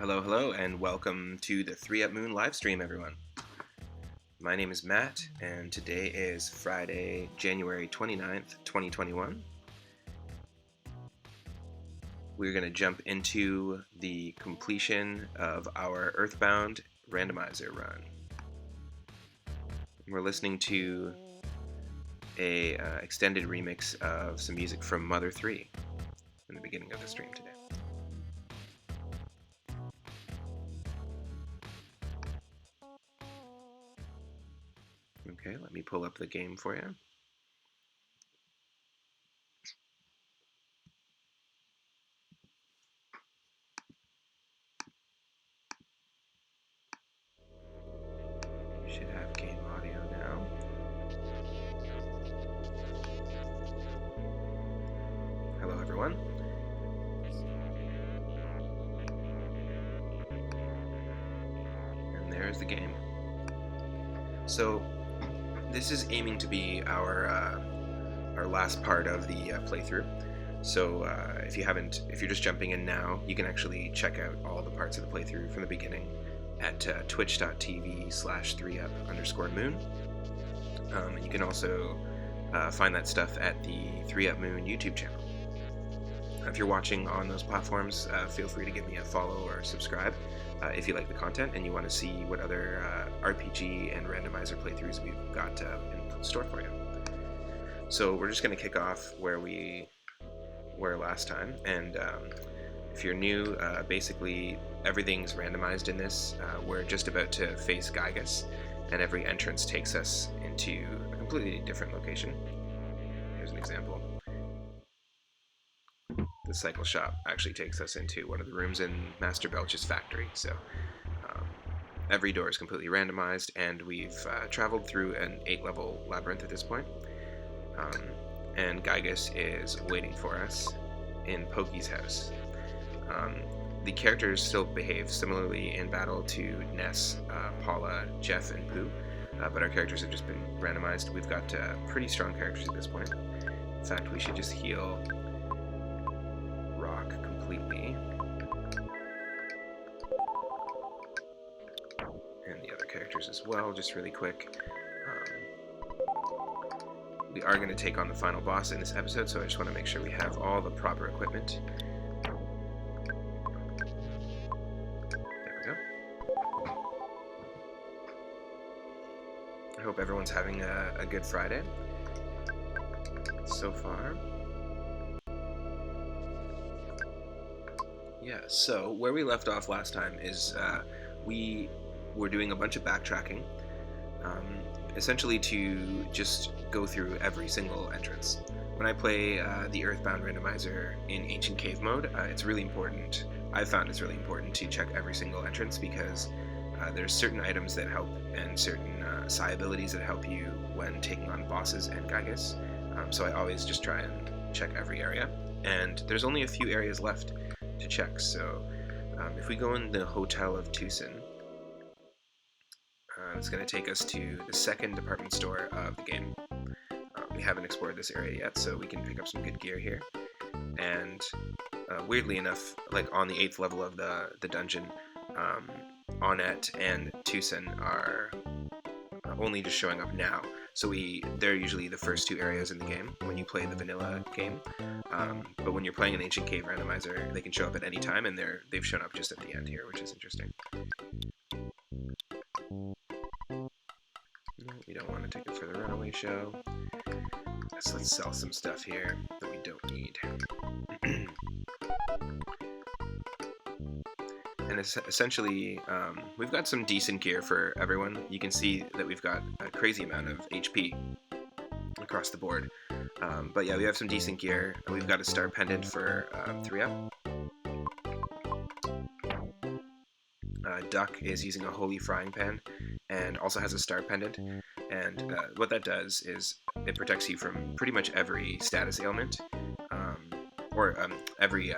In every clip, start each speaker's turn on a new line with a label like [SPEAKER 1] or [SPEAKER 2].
[SPEAKER 1] Hello, and welcome to the 3 Up Moon live stream, everyone. My name is Matt, and today is Friday, January 29th, 2021. We're going to jump into the completion of our Earthbound Randomizer run. We're listening to a extended remix of some music from Mother 3 in the beginning of the stream today. Okay, let me pull up the game for you. You should have game audio now. Hello, everyone. And there's the game. So, this is aiming to be our last part of the playthrough. So if you're just jumping in now, you can actually check out all the parts of the playthrough from the beginning at twitch.tv/3up_moon. And you can also find that stuff at the 3Up Moon YouTube channel. If you're watching on those platforms, feel free to give me a follow or subscribe if you like the content and you want to see what other RPG and randomizer playthroughs we've got in store for you. So we're just going to kick off where we were last time, and if you're new, basically everything's randomized in this. We're just about to face Giygas, and every entrance takes us into a completely different location. Here's an example. The cycle shop actually takes us into one of the rooms in Master Belch's factory, so every door is completely randomized, and we've traveled through an 8-level labyrinth at this point. And Giygas is waiting for us in Pokey's house. The characters still behave similarly in battle to Ness, Paula, Jeff, and Pooh, but our characters have just been randomized. We've got pretty strong characters at this point. In fact, we should just heal Rock completely. And the other characters as well, just really quick. We are going to take on the final boss in this episode, so I just want to make sure we have all the proper equipment. There we go. I hope everyone's having a good Friday so far. Yeah, so where we left off last time is we were doing a bunch of backtracking, essentially to just go through every single entrance. When I play the Earthbound Randomizer in Ancient Cave mode, it's really important. I've found it's really important to check every single entrance because there's certain items that help and certain psi abilities that help you when taking on bosses and Giygas. So I always just try and check every area. And there's only a few areas left to check. So if we go in the Hotel of Tucson, it's going to take us to the second department store of the game. We haven't explored this area yet, so we can pick up some good gear here. And weirdly enough, like on the 8th level of the dungeon, Onett and Tucson are only just showing up now. So they're usually the first 2 areas in the game when you play the vanilla game. But when you're playing an Ancient Cave Randomizer, they can show up at any time, and they've shown up just at the end here, which is interesting. No, we don't want to take it for the runaway show. So let's sell some stuff here that we don't need. And essentially, we've got some decent gear for everyone. You can see that we've got a crazy amount of HP across the board. But yeah, we have some decent gear. We've got a star pendant for 3Up. Duck is using a holy frying pan and also has a star pendant. And what that does is it protects you from pretty much every status ailment. Or every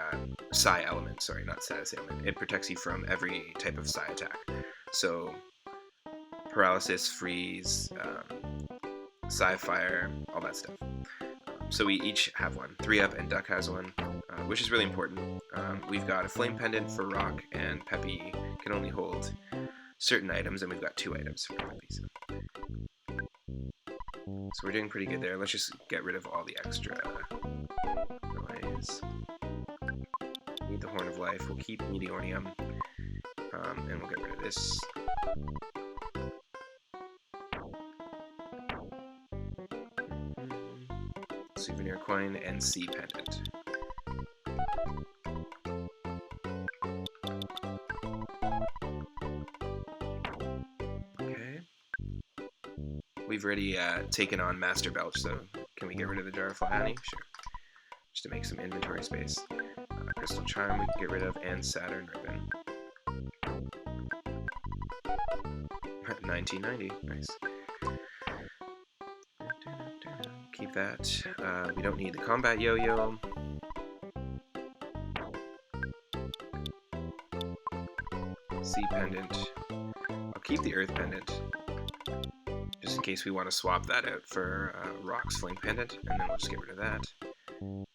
[SPEAKER 1] psi element, sorry, not status ailment. It protects you from every type of psi attack. So, paralysis, freeze, psi fire, all that stuff. So we each have one. 3Up and Duck has one. which is really important. We've got a flame pendant for Rock, and Peppy can only hold certain items, and we've got 2 items for Peppy. So we're doing pretty good there. Let's just get rid of all the extra noise. Need the Horn of Life. We'll keep Meteornium, and we'll get rid of this. Souvenir coin and sea pendant. Okay. We've already taken on Master Belch, so can we get rid of the Jar of Fly Honey? Sure. Just to make some inventory space. Crystal Charm we can get rid of, and Saturn Ribbon. 1990. Nice. Keep that. We don't need the Combat Yo-Yo. Sea Pendant. I'll keep the Earth Pendant, just in case we want to swap that out for Rock's Flame Pendant, and then we'll just get rid of that. And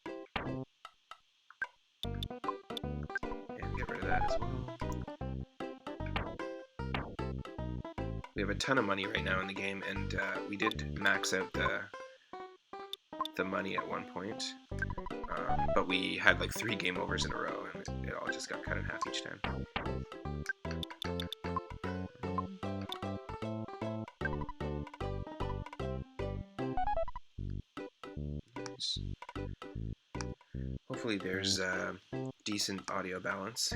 [SPEAKER 1] get rid of that as well. We have a ton of money right now in the game, and we did max out the money at one point, but we had like 3 game overs in a row, and it all just got cut in half each time. Nice. Hopefully there's decent audio balance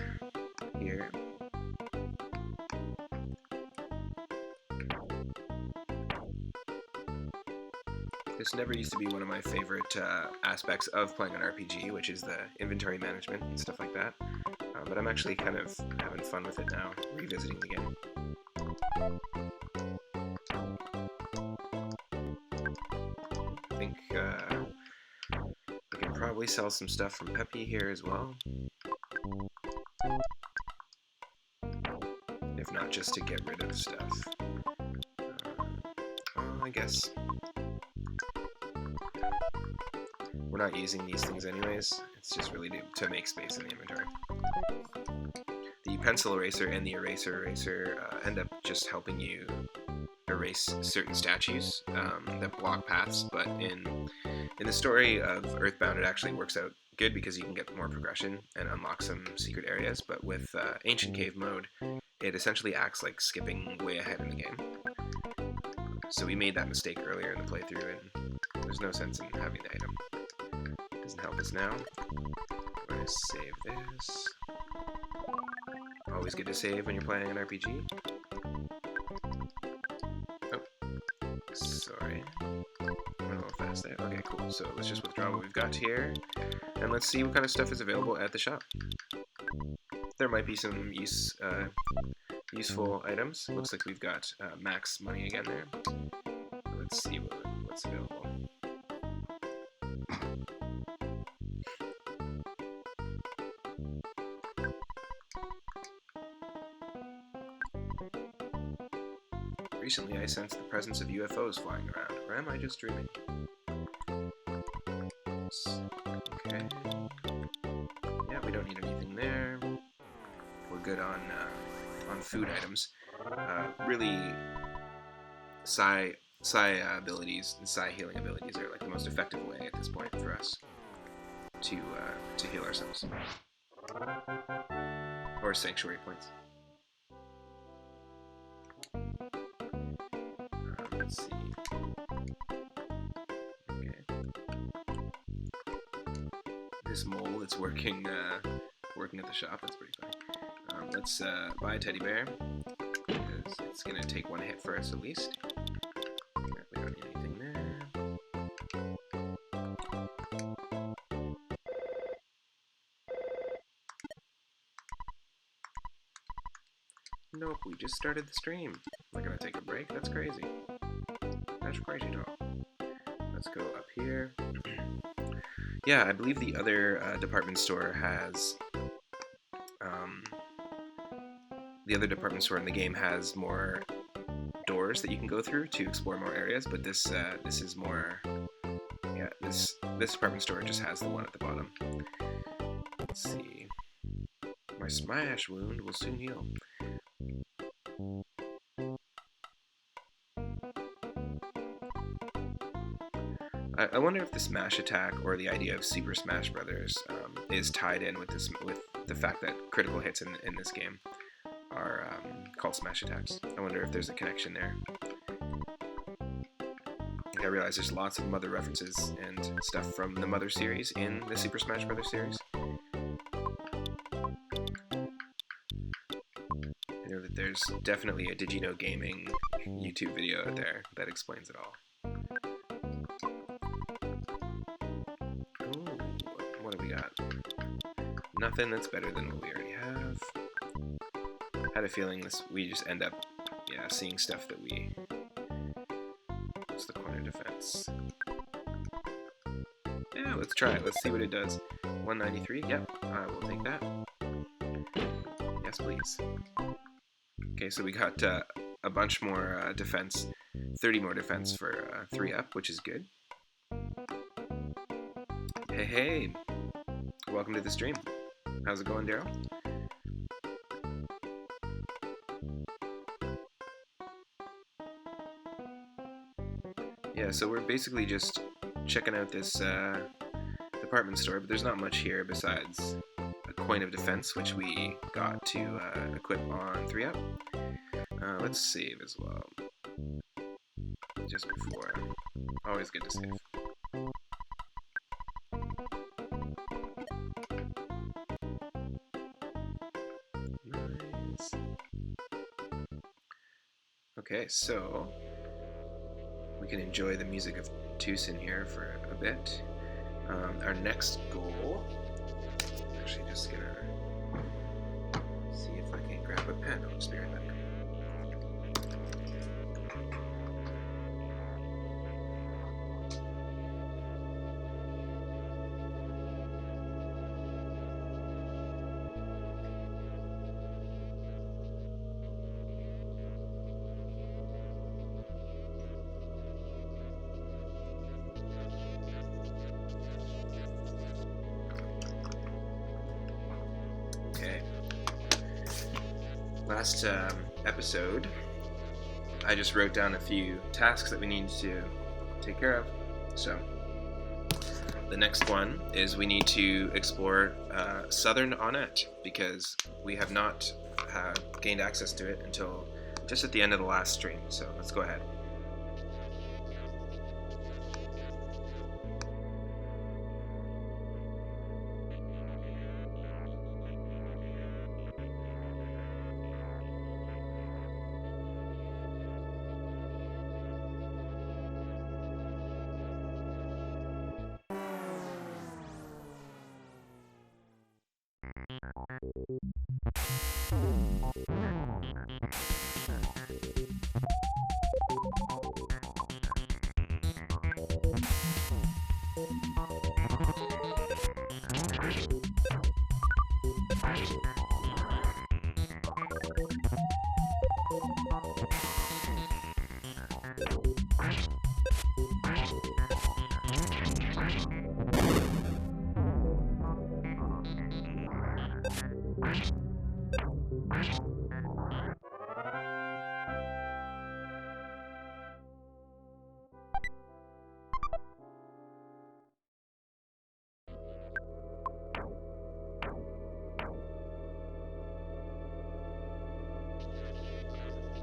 [SPEAKER 1] here. This never used to be one of my favorite aspects of playing an RPG, which is the inventory management and stuff like that. But I'm actually kind of having fun with it now, revisiting the game. I think we can probably sell some stuff from Peppy here as well. If not just to get rid of stuff. I guess we're not using these things anyways. It's just really to make space in the inventory. The pencil eraser and the eraser end up just helping you erase certain statues that block paths, but in the story of Earthbound it actually works out good because you can get more progression and unlock some secret areas, but with Ancient Cave mode it essentially acts like skipping way ahead in the game. So we made that mistake earlier in the playthrough, and there's no sense in having the item. Doesn't help us now. I'm going to save this. Always good to save when you're playing an RPG. Oh, sorry. Went a little fast there. Okay, cool. So let's just withdraw what we've got here, and let's see what kind of stuff is available at the shop. There might be some useful items. Looks like we've got max money again there. Let's see what's available. Recently, I sensed the presence of UFOs flying around, or am I just dreaming? Okay. Yeah, we don't need anything there. We're good on food items. Really, psi abilities and psi healing abilities are like the most effective way at this point for us to heal ourselves. Or sanctuary points. Let's see. Okay. This mole that's working at the shop. That's pretty funny. Let's buy a teddy bear, because it's going to take 1 hit for us at least. We don't need anything there. Nope, we just started the stream. We're going to take a break? That's crazy. That's crazy talk. Let's go up here. Yeah, I believe the other department store has... the other department store in the game has more doors that you can go through to explore more areas, but this is more... Yeah, this department store just has the one at the bottom. Let's see. My smash wound will soon heal. I wonder if the smash attack or the idea of Super Smash Brothers is tied in with the fact that critical hits in this game are called smash attacks. I wonder if there's a connection there. I realize there's lots of Mother references and stuff from the Mother series in the Super Smash Brothers series. I know that there's definitely a Did You Know Gaming YouTube video out there that explains it all. Ooh, what do we got? Nothing that's better than what we already have. Had a feeling we just end up, yeah, seeing stuff that we... What's the corner defense? Yeah, let's try it. Let's see what it does. 193. Yep, I will take that. Yes, please. Okay, so we got a bunch more defense. 30 more defense for 3-up, which is good. Hey, hey. Welcome to the stream. How's it going, Daryl? Yeah, so we're basically just checking out this department store, but there's not much here besides a coin of defense, which we got to equip on 3-up. Let's save as well. Just before. Always good to save. Nice. Okay, so we can enjoy the music of Tucson here for a bit. Our next goal, actually just gonna see if I can grab a pen. I'll just be right back. Last episode, I just wrote down a few tasks that we need to take care of. So, the next one is we need to explore Southern Onett, because we have not gained access to it until just at the end of the last stream. So, let's go ahead.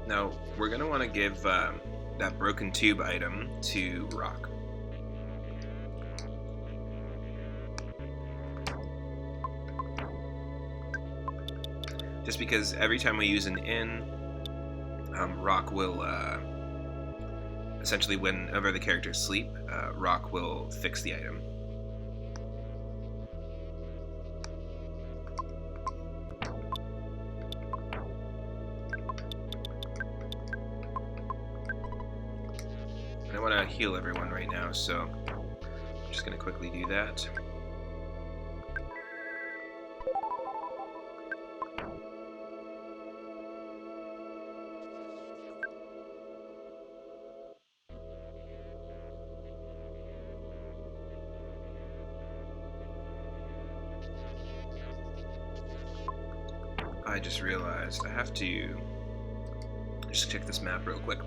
[SPEAKER 1] Now, we're going to want to give that broken tube item to Rock. Just because every time we use an in, Rock will, essentially whenever the characters sleep, Rock will fix the item. I want to heal everyone right now, so I'm just going to quickly do that. I just realized I have to just check this map real quick.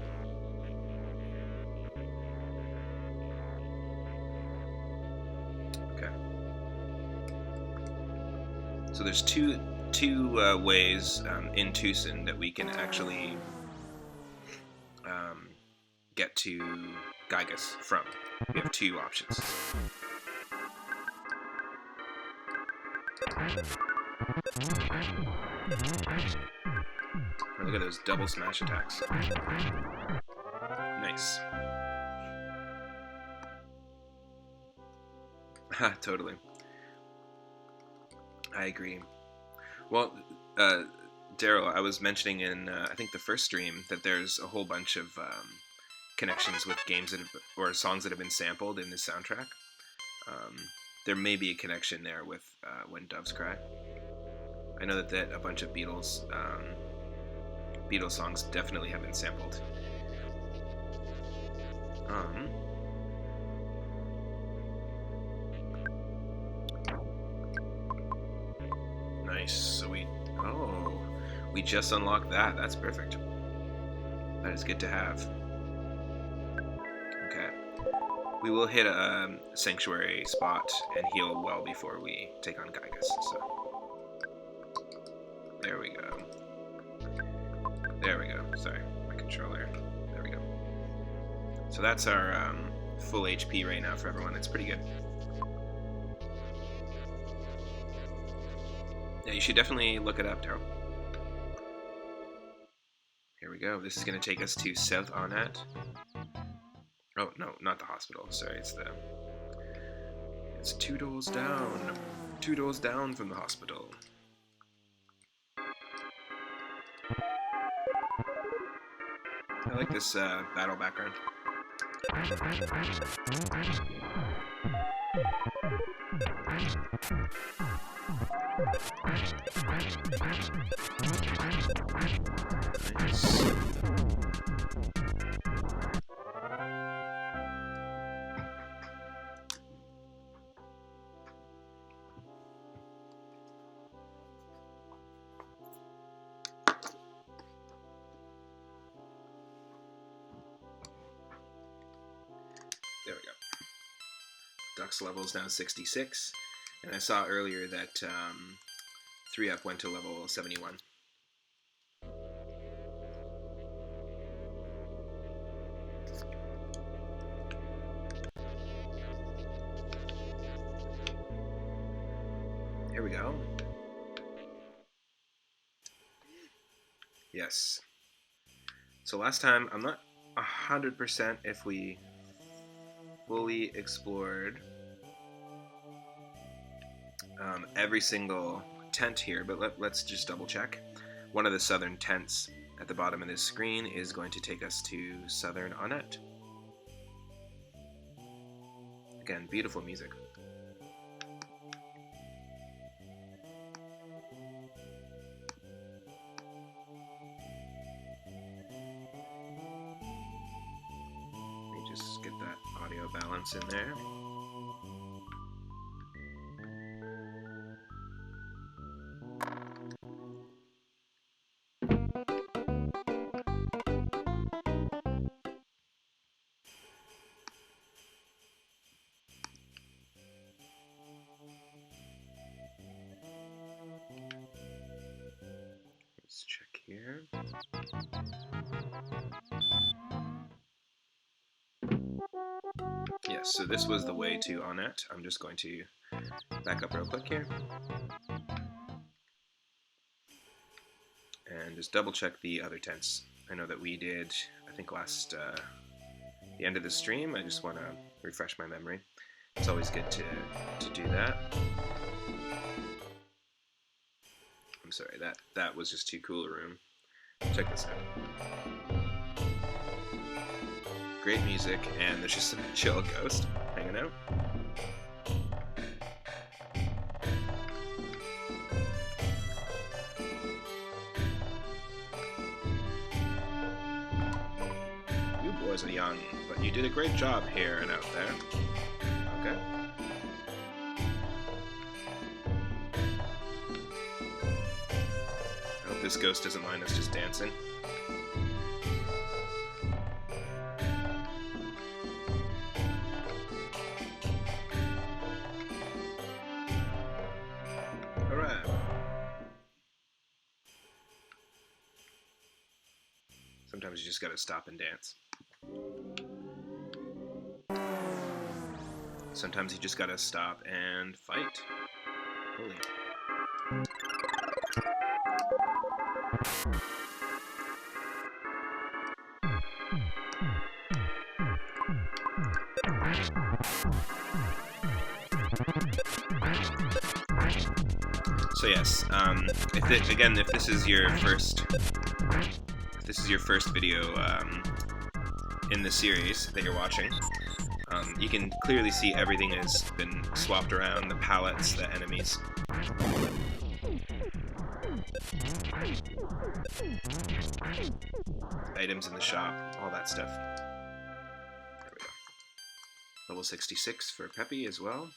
[SPEAKER 1] Okay. So there's two ways in Tucson that we can actually get to Giygas from. We have two options. Oh, look at those double smash attacks. Nice. Ha, totally. I agree. Well, Daryl, I was mentioning in, I think the first stream, that there's a whole bunch of connections with games that have, or songs that have been sampled in this soundtrack. There may be a connection there with When Doves Cry. I know that a bunch of Beatles songs definitely have been sampled. Nice. So we just unlocked that. That's perfect. That is good to have. Okay. We will hit a sanctuary spot and heal well before we take on Giygas. So there we go. There we go. Sorry, my controller. There we go. So that's our full HP right now for everyone. It's pretty good. Yeah, you should definitely look it up, Daryl. Here we go. This is going to take us to South Onat. Oh, no, not the hospital. Sorry, it's 2 doors down. 2 doors down from the hospital. I like this battle background. Nice. There we go. Duck's level is now 66, and I saw earlier that 3-Up went to level 71. Here we go. Yes. So last time, I'm not 100% if we fully explored every single tent here, but let's just double check. One of the southern tents at the bottom of this screen is going to take us to Southern Onat. Again, beautiful music. Let me just get that audio balance in there. Let's check here. Yes, so this was the way to Onat. I'm just going to back up real quick here. And just double check the other tents. I know that we did, I think last, the end of the stream. I just want to refresh my memory. It's always good to do that. I'm sorry, that was just too cool a room. Check this out. Great music, and there's just a chill ghost hanging out. You boys are young, but you did a great job here and out there. Okay. this ghost doesn't mind us just dancing. Alright. Sometimes you just gotta stop and dance. Sometimes you just gotta stop and fight. Holy. So yes, if this is your first video in the series that you're watching, you can clearly see everything has been swapped around, the palettes, the enemies. Items in the shop, all that stuff. There we go. Level 66 for Peppy as well.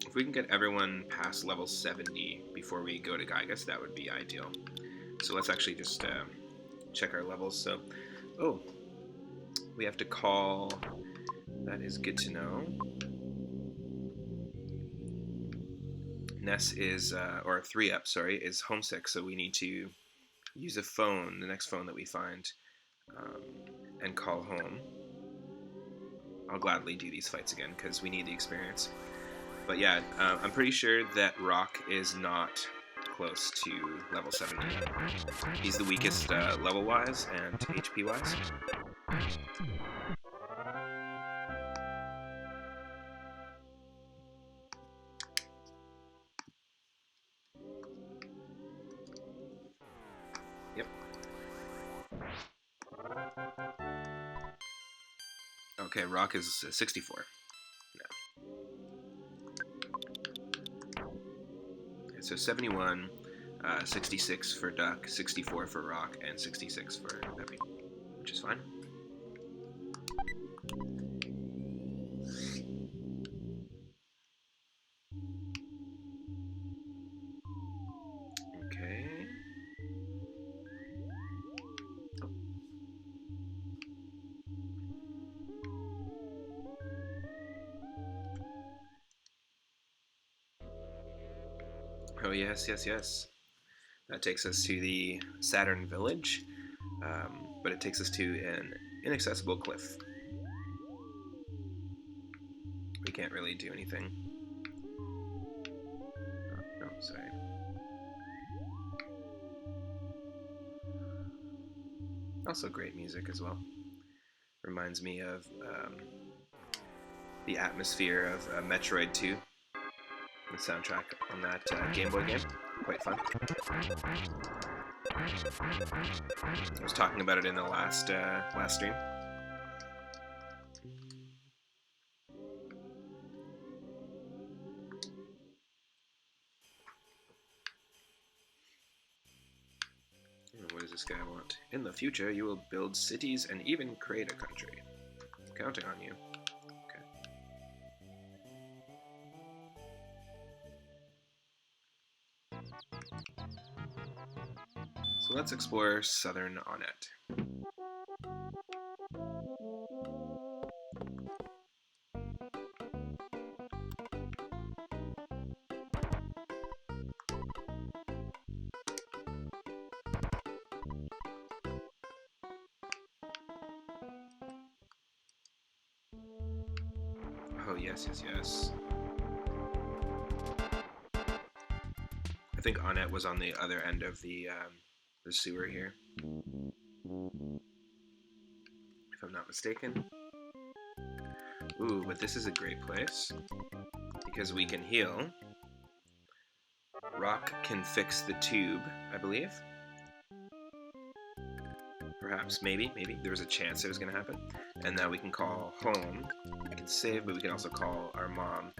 [SPEAKER 1] If we can get everyone past level 70 before we go to Giygas, that would be ideal. So let's actually just check our levels. So, oh, we have to call. That is good to know. Ness is, or 3-up, sorry, is homesick, so we need to use a phone, the next phone that we find, and call home. I'll gladly do these fights again because we need the experience. But yeah, I'm pretty sure that Rock is not close to level 70. He's the weakest level-wise and HP-wise. Yep. Okay, Rock is 64. So 71, 66 for Duck, 64 for Rock, and 66 for Peppy, which is fine. Okay. Oh yes, yes, yes. That takes us to the Saturn Village, but it takes us to an inaccessible cliff. We can't really do anything. Oh, no, sorry. Also great music as well. Reminds me of the atmosphere of Metroid 2. The soundtrack on that Game Boy game. Quite fun. I was talking about it in the last stream. What does this guy want? In the future, you will build cities and even create a country. I'm counting on you. So let's explore Southern Onett. Oh yes, yes, yes. I think Onett was on the other end of the sewer here, if I'm not mistaken. Ooh, but this is a great place because we can heal. Rock can fix the tube, I believe. Perhaps, maybe. There was a chance it was going to happen. And now we can call home. We can save, but we can also call our mom.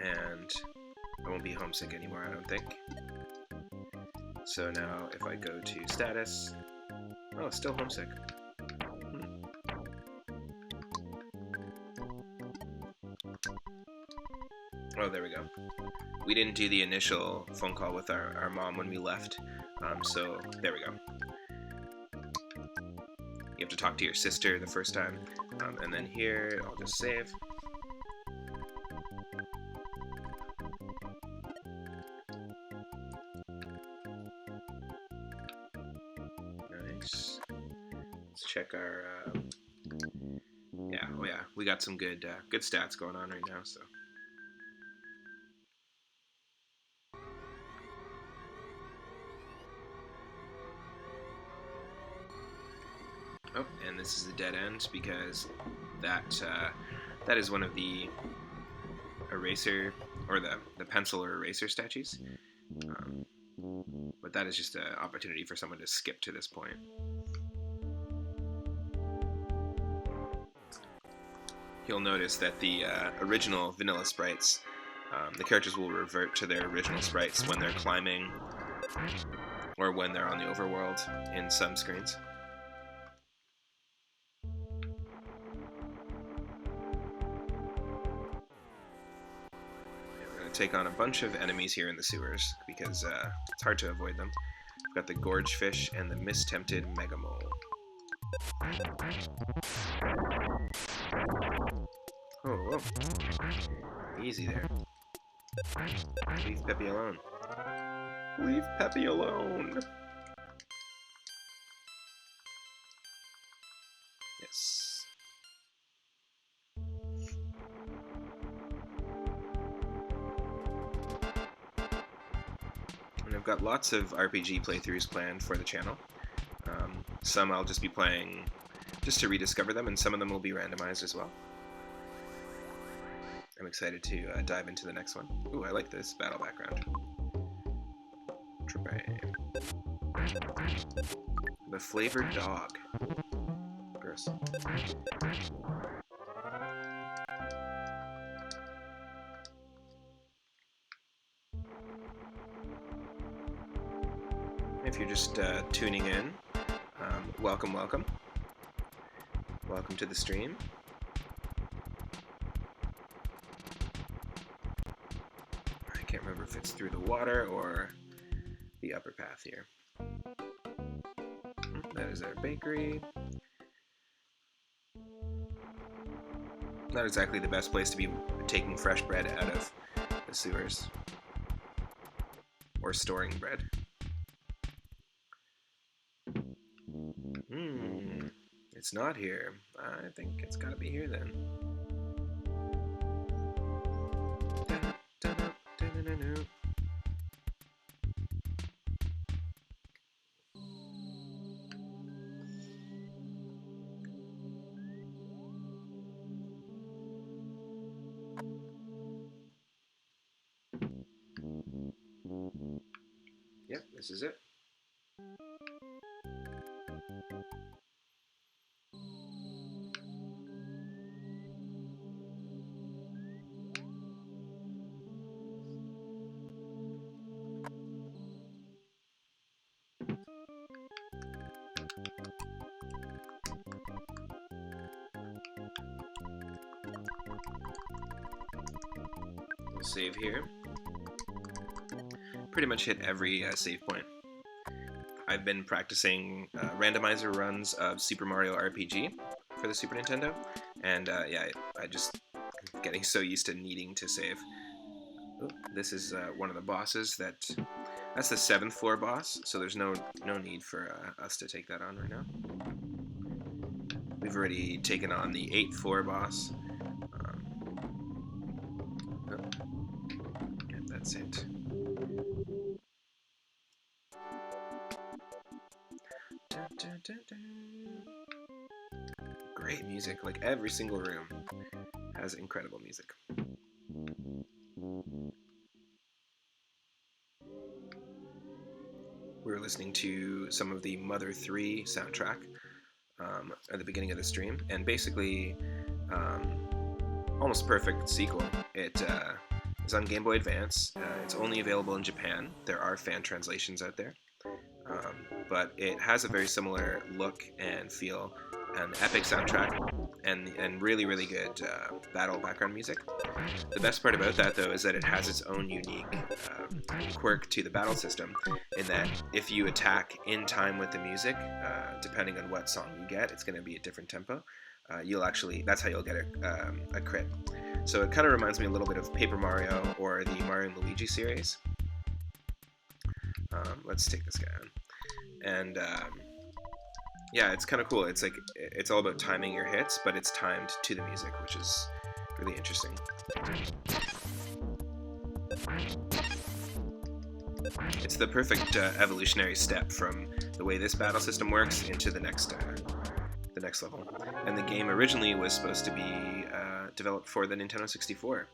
[SPEAKER 1] And I won't be homesick anymore, I don't think. So now if I go to status, oh, still homesick. Oh, there we go. We didn't do the initial phone call with our mom when we left, so there we go. You have to talk to your sister the first time, and then here, I'll just save. Nice. Let's check our, yeah, oh yeah, we got some good stats going on right now, so. Oh, and this is a dead end because that is one of the eraser, or the pencil or eraser statues. But that is just an opportunity for someone to skip to this point. You'll notice that the original vanilla sprites, the characters will revert to their original sprites when they're climbing or when they're on the overworld in some screens. Take on a bunch of enemies here in the sewers because it's hard to avoid them. We've got the gorge fish and the mist-tempted megamole. Oh, whoa. Easy there. Leave Peppy alone. Leave Peppy alone! Yes. And I've got lots of RPG playthroughs planned for the channel. Some I'll just be playing just to rediscover them, and some of them will be randomized as well. I'm excited to dive into the next one. Ooh, I like this battle background. The flavored dog. Gross. If you're just tuning in, welcome, welcome. Welcome to the stream. I can't remember if it's through the water or the upper path here. That is our bakery. Not exactly the best place to be taking fresh bread out of the sewers. Or storing bread. It's not here. I think it's gotta be here then. Yep, this is it. We'll save here. Pretty much hit every save point. I've been practicing randomizer runs of Super Mario RPG for the Super Nintendo, and yeah, I just getting so used to needing to save. Ooh, this is one of the bosses that's the 7th floor boss, so there's no need for us to take that on right now. We've already taken on the 8th floor boss. Yeah, that's it. Great music, like every single room has incredible music. We were listening to some of the Mother 3 soundtrack at the beginning of the stream, and basically almost perfect sequel. It is on Game Boy Advance. It's only available in Japan. There are fan translations out there. But it has a very similar look and feel an epic soundtrack, and really, really good battle background music. The best part about that, though, is that it has its own unique quirk to the battle system, in that if you attack in time with the music, depending on what song you get, it's going to be a different tempo. That's how you'll get a crit. So it kind of reminds me a little bit of Paper Mario or the Mario and Luigi series. Let's take this guy on. And yeah, it's kind of cool. It's like, it's all about timing your hits, but it's timed to the music, which is really interesting. It's the perfect evolutionary step from the way this battle system works into the next level. And the game originally was supposed to be developed for the Nintendo 64.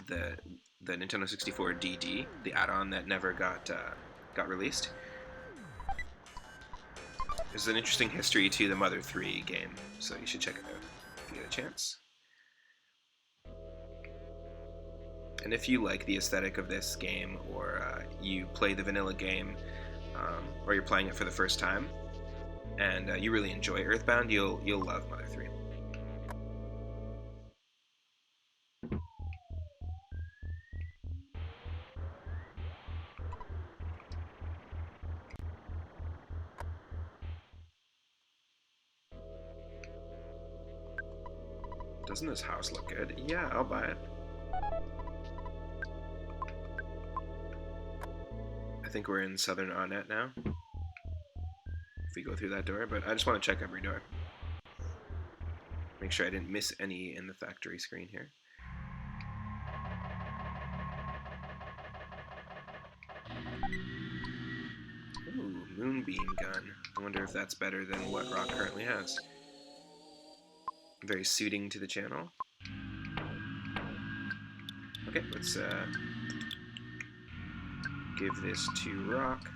[SPEAKER 1] The Nintendo 64 DD, the add-on that never got released. There's an interesting history to the Mother 3 game, so you should check it out if you get a chance. And if you like the aesthetic of this game, or you play the vanilla game, or you're playing it for the first time, and you really enjoy Earthbound, you'll love Mother 3. Doesn't this house look good? Yeah, I'll buy it. I think we're in Southern Onnet now, if we go through that door, but I just want to check every door. Make sure I didn't miss any in the factory screen here. Ooh, Moonbeam gun. I wonder if that's better than what Rock currently has. Very suiting to the channel. Okay, let's give this to Rock.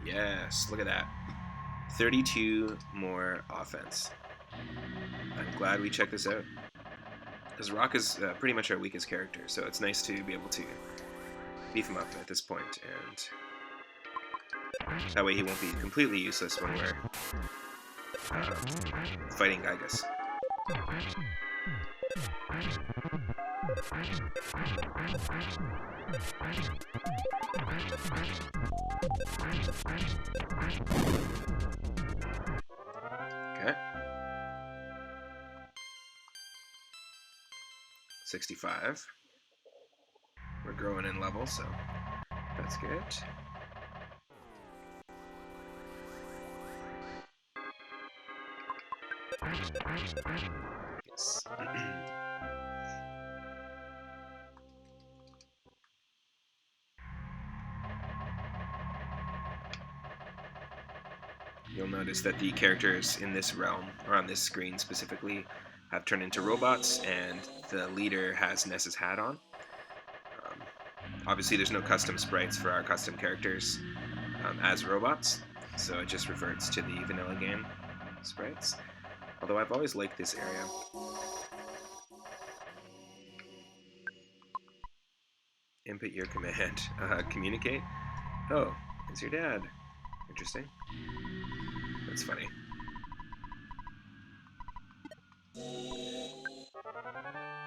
[SPEAKER 1] Yes, look at that. 32 more offense. I'm glad we checked this out, because Rock is pretty much our weakest character, so it's nice to be able to beef him up at this point, and that way he won't be completely useless when we're fighting Giygas. Okay. 65. We're growing in level, so that's good. Yes. You'll notice that the characters in this realm, or on this screen specifically, have turned into robots, and the leader has Ness's hat on. Obviously, there's no custom sprites for our custom characters as robots, so it just reverts to the vanilla game sprites. Although I've always liked this area. Input your command. Communicate? Oh, it's your dad. Interesting. That's funny.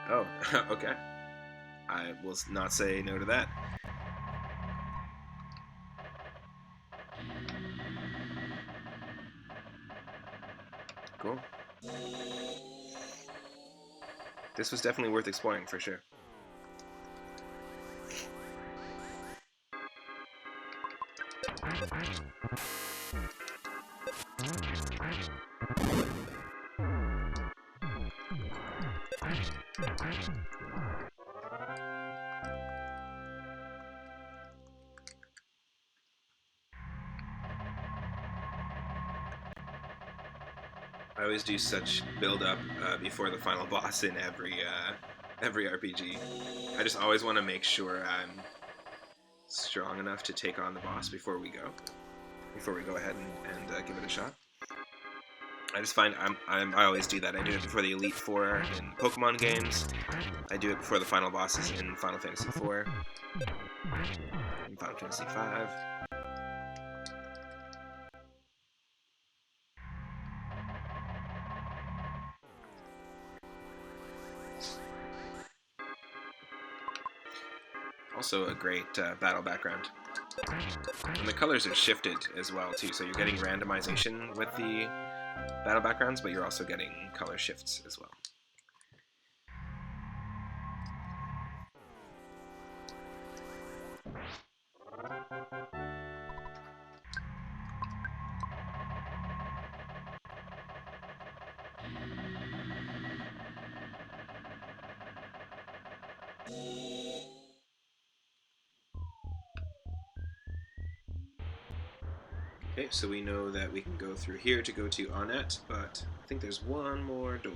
[SPEAKER 1] Oh, okay. I will not say no to that. Cool. This was definitely worth exploring for sure. I always do such build-up before the final boss in every RPG. I just always want to make sure I'm strong enough to take on the boss before we go ahead and give it a shot. I just find I always do that. I do it before the Elite Four in Pokemon games. I do it before the final bosses in Final Fantasy IV, in Final Fantasy V. Also a great battle background. And the colors are shifted as well too, so you're getting randomization with the battle backgrounds, but you're also getting color shifts as well. Okay, so we know that we can go through here to go to Onett, but I think there's one more door.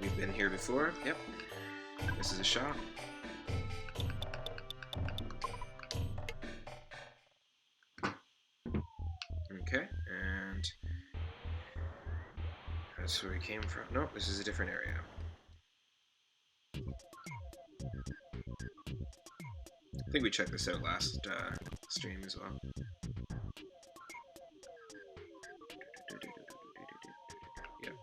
[SPEAKER 1] We've been here before. Yep. This is a shop. Okay, and that's where we came from. No, this is a different area. I think we checked this out last stream as well. Yep.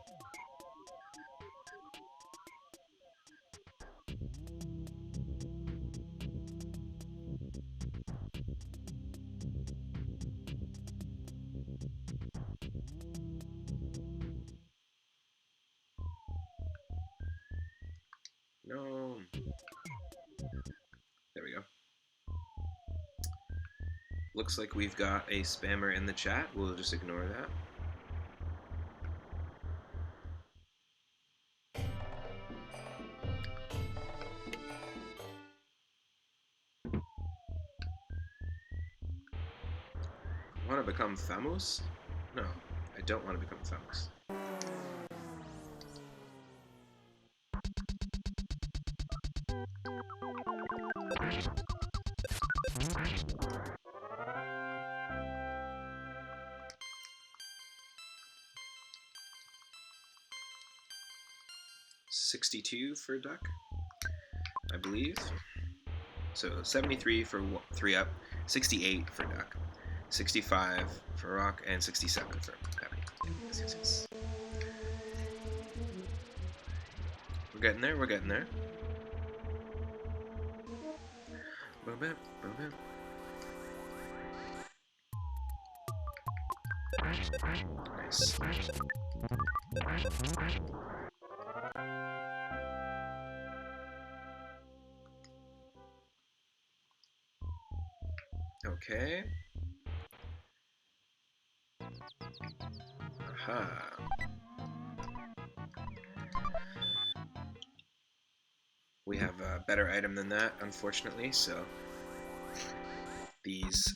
[SPEAKER 1] No. There we go. Looks like we've got a spammer in the chat. We'll just ignore that. Want to become famous? No, I don't want to become famous. $62 for duck, I believe. So 73 for 3 up, 68 for duck, 65 for rock, and 67 for heavy. Yes. We're getting there, we're getting there. Boom, boom, boom, boom. Nice. Okay. Aha. We have a better item than that, unfortunately, so these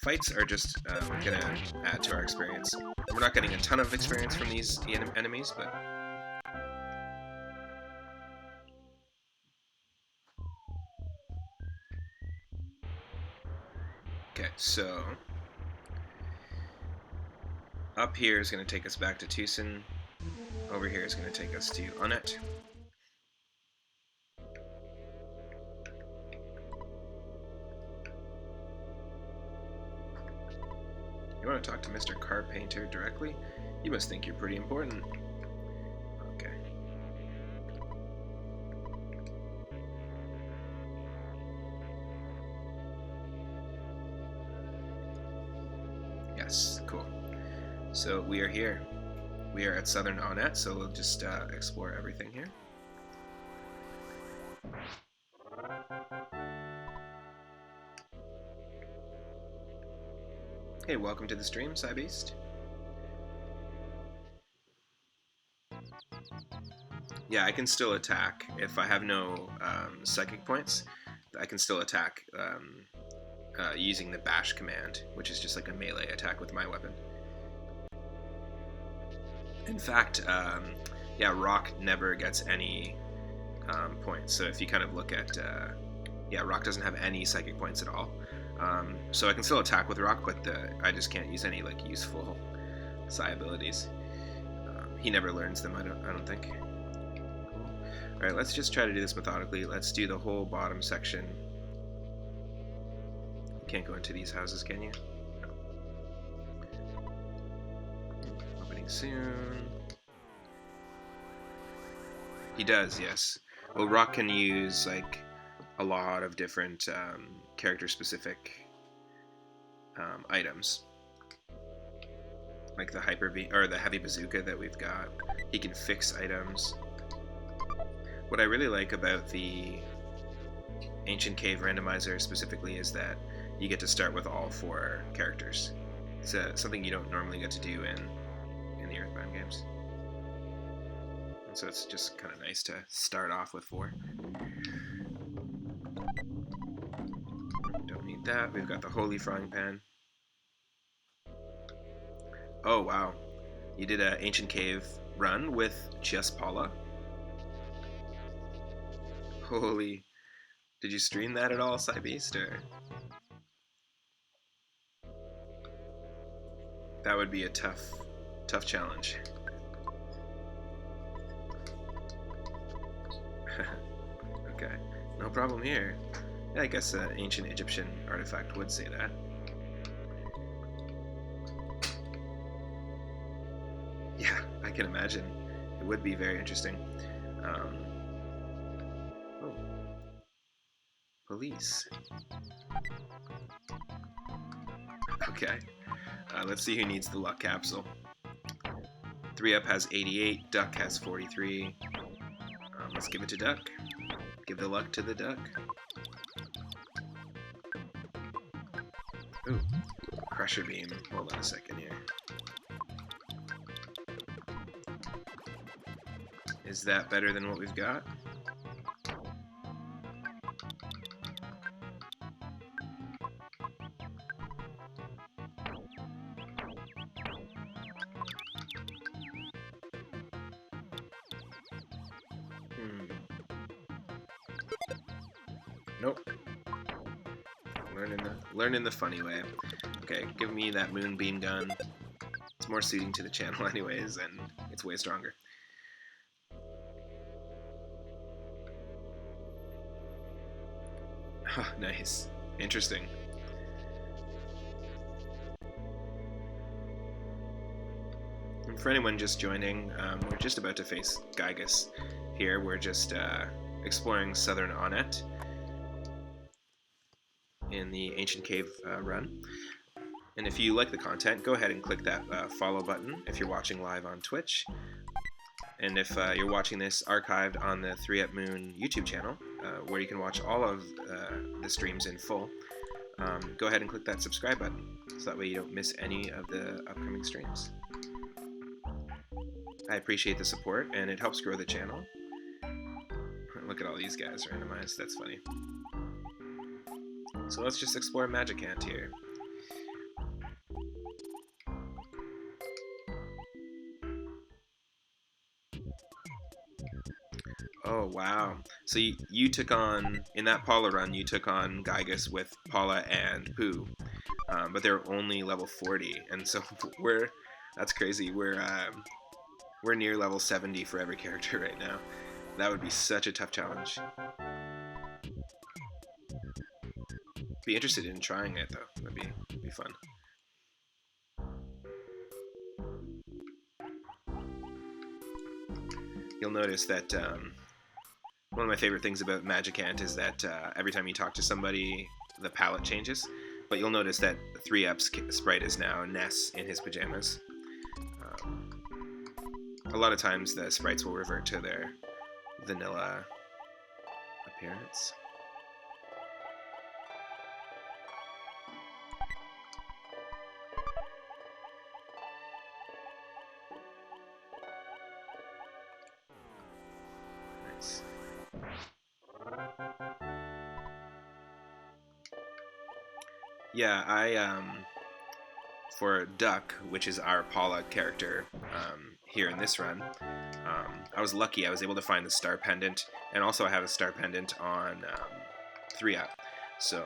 [SPEAKER 1] fights are just going to add to our experience. We're not getting a ton of experience from these enemies, but... Okay, so... up here is going to take us back to Tucson. Over here is going to take us to Onett. You want to talk to Mr. Carpenter directly? You must think you're pretty important. Okay. Yes, cool. So we are here. We are at Southern Onett, so we'll just explore everything here. Hey, welcome to the stream, Cybeast. Yeah, I can still attack. If I have no psychic points, I can still attack using the bash command, which is just like a melee attack with my weapon. In fact, yeah, Rock never gets any points. So if you kind of look at, yeah, Rock doesn't have any psychic points at all. So I can still attack with Rock, but I just can't use any like useful psi abilities. He never learns them. I don't think. Cool. All right, let's just try to do this methodically. Let's do the whole bottom section. You can't go into these houses, can you? No. Opening soon. He does, yes. Well, Rock can use like a lot of different character-specific items, like the the heavy bazooka that we've got. He can fix items. What I really like about the Ancient Cave Randomizer specifically is that you get to start with all 4 characters. It's something you don't normally get to do in the Earthbound games. And so it's just kind of nice to start off with 4. Don't need that. We've got the Holy Frying Pan. Oh, wow. You did an Ancient Cave run with just Paula? Holy... Did you stream that at all, Cybeast, or...? That would be a tough challenge. Okay, no problem here. Yeah, I guess an ancient Egyptian artifact would say that. Yeah, I can imagine. It would be very interesting. Oh. Police. Okay. Let's see who needs the luck capsule. 3-Up has 88, Duck has 43. Let's give it to Duck. Give the luck to the Duck. Ooh, Crusher Beam. Hold on a second here. Is that better than what we've got? Nope. Learning the funny way. Okay, give me that moonbeam gun. It's more suiting to the channel anyways, and it's way stronger. Oh, nice. Interesting. And for anyone just joining, we're just about to face Giygas here. We're just exploring southern Onnet in the Ancient Cave run. And if you like the content, go ahead and click that follow button if you're watching live on Twitch. And if you're watching this archived on the 3-Up Moon YouTube channel, where you can watch all of the streams in full, go ahead and click that subscribe button, so that way you don't miss any of the upcoming streams. I appreciate the support, and it helps grow the channel. Look at all these guys randomized, that's funny. So let's just explore Magicant here. Oh, wow. So you took on, in that Paula run, you took on Giygas with Paula and Pooh. But they're only level 40, and so that's crazy. We're near level 70 for every character right now. That would be such a tough challenge. Be interested in trying it though. That'd be fun. You'll notice that one of my favorite things about Magicant is that every time you talk to somebody, the palette changes. But you'll notice that 3-Up's sprite is now Ness in his pajamas. A lot of times the sprites will revert to their vanilla appearance. Nice. Yeah, for Duck, which is our Paula character, here in this run. I was lucky. I was able to find the star pendant, and also I have a star pendant on 3-up. So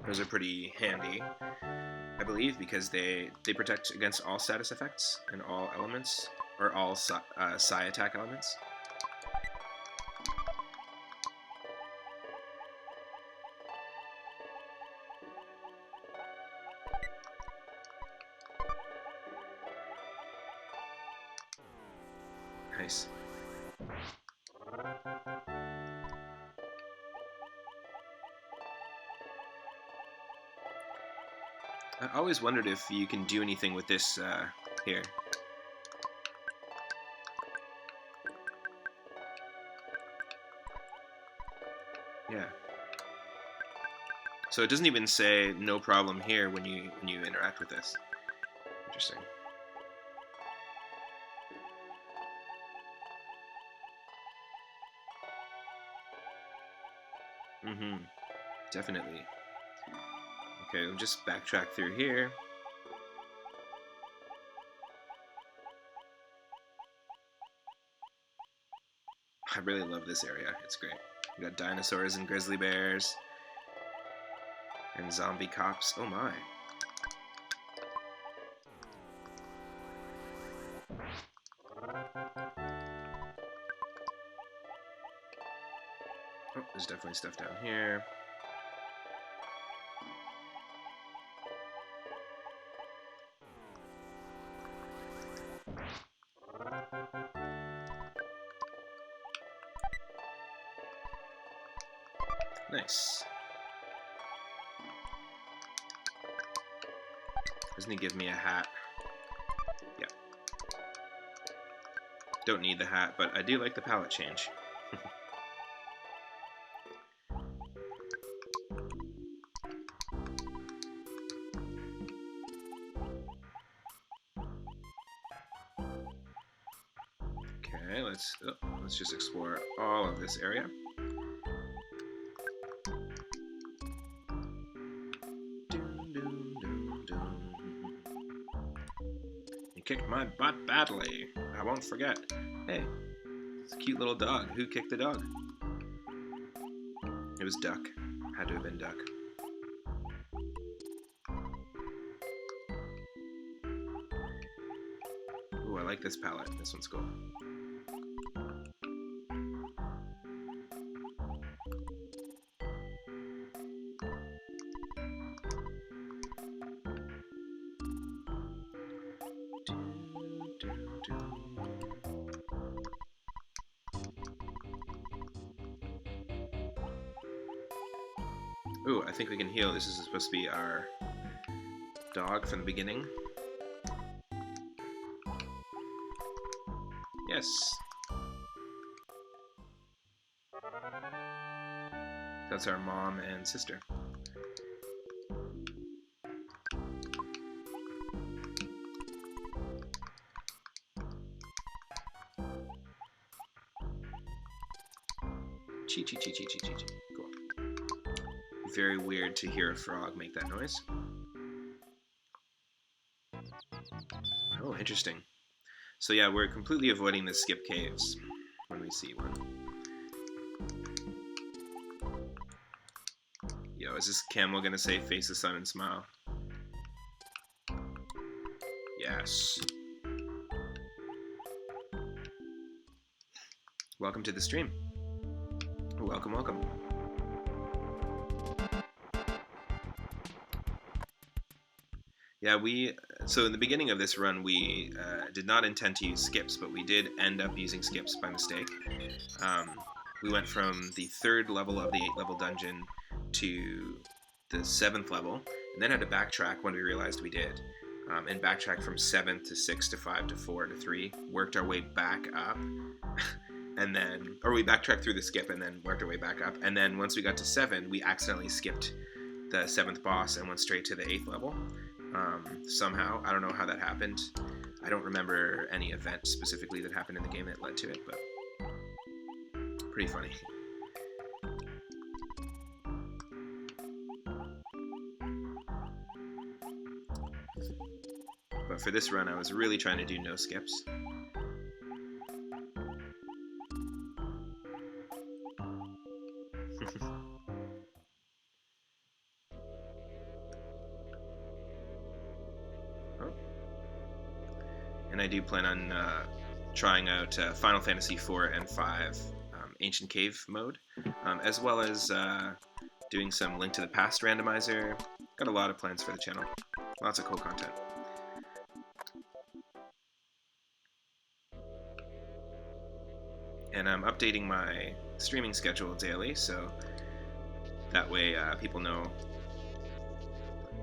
[SPEAKER 1] those are pretty handy, I believe, because they protect against all status effects and all elements, or all psi attack elements. Nice. I always wondered if you can do anything with this here. Yeah. So it doesn't even say no problem here when you interact with this. Interesting. Mm-hmm. Definitely. Okay, we'll just backtrack through here. I really love this area. It's great. We got dinosaurs and grizzly bears. And zombie cops. Oh my. Oh, there's definitely stuff down here. Nice. Doesn't he give me a hat? Yeah. Don't need the hat, but I do like the palette change. Okay, let's just explore all of this area. You kicked my butt badly. I won't forget. Hey, it's a cute little dog. Who kicked the dog? It was Duck. Had to have been Duck. Ooh, I like this palette. This one's cool. Ooh, I think we can heal. This is supposed to be our dog from the beginning. Yes. That's our mom and sister. Chee chee chee chee chee chee chee. Cool. Very weird to hear a frog make that noise. Oh, interesting. So yeah, we're completely avoiding the skip caves when we see one. Yo, is this camel gonna say face the sun and smile? Yes. Welcome to the stream. Welcome, welcome. Yeah, so in the beginning of this run, we did not intend to use skips, but we did end up using skips by mistake. We went from the 3rd level of the 8-level dungeon to the 7th level, and then had to backtrack when we realized we did. And backtrack from 7th to 6 to 5 to 4 to 3, worked our way back up, or we backtracked through the skip and then worked our way back up, and then once we got to 7, we accidentally skipped the 7th boss and went straight to the 8th level. Somehow. I don't know how that happened. I don't remember any event specifically that happened in the game that led to it, but pretty funny. for this run, I was really trying to do no skips. Oh. And I do plan on trying out Final Fantasy IV and V Ancient Cave mode, as well as doing some Link to the Past randomizer. Got a lot of plans for the channel. Lots of cool content. And I'm updating my streaming schedule daily, so that way people know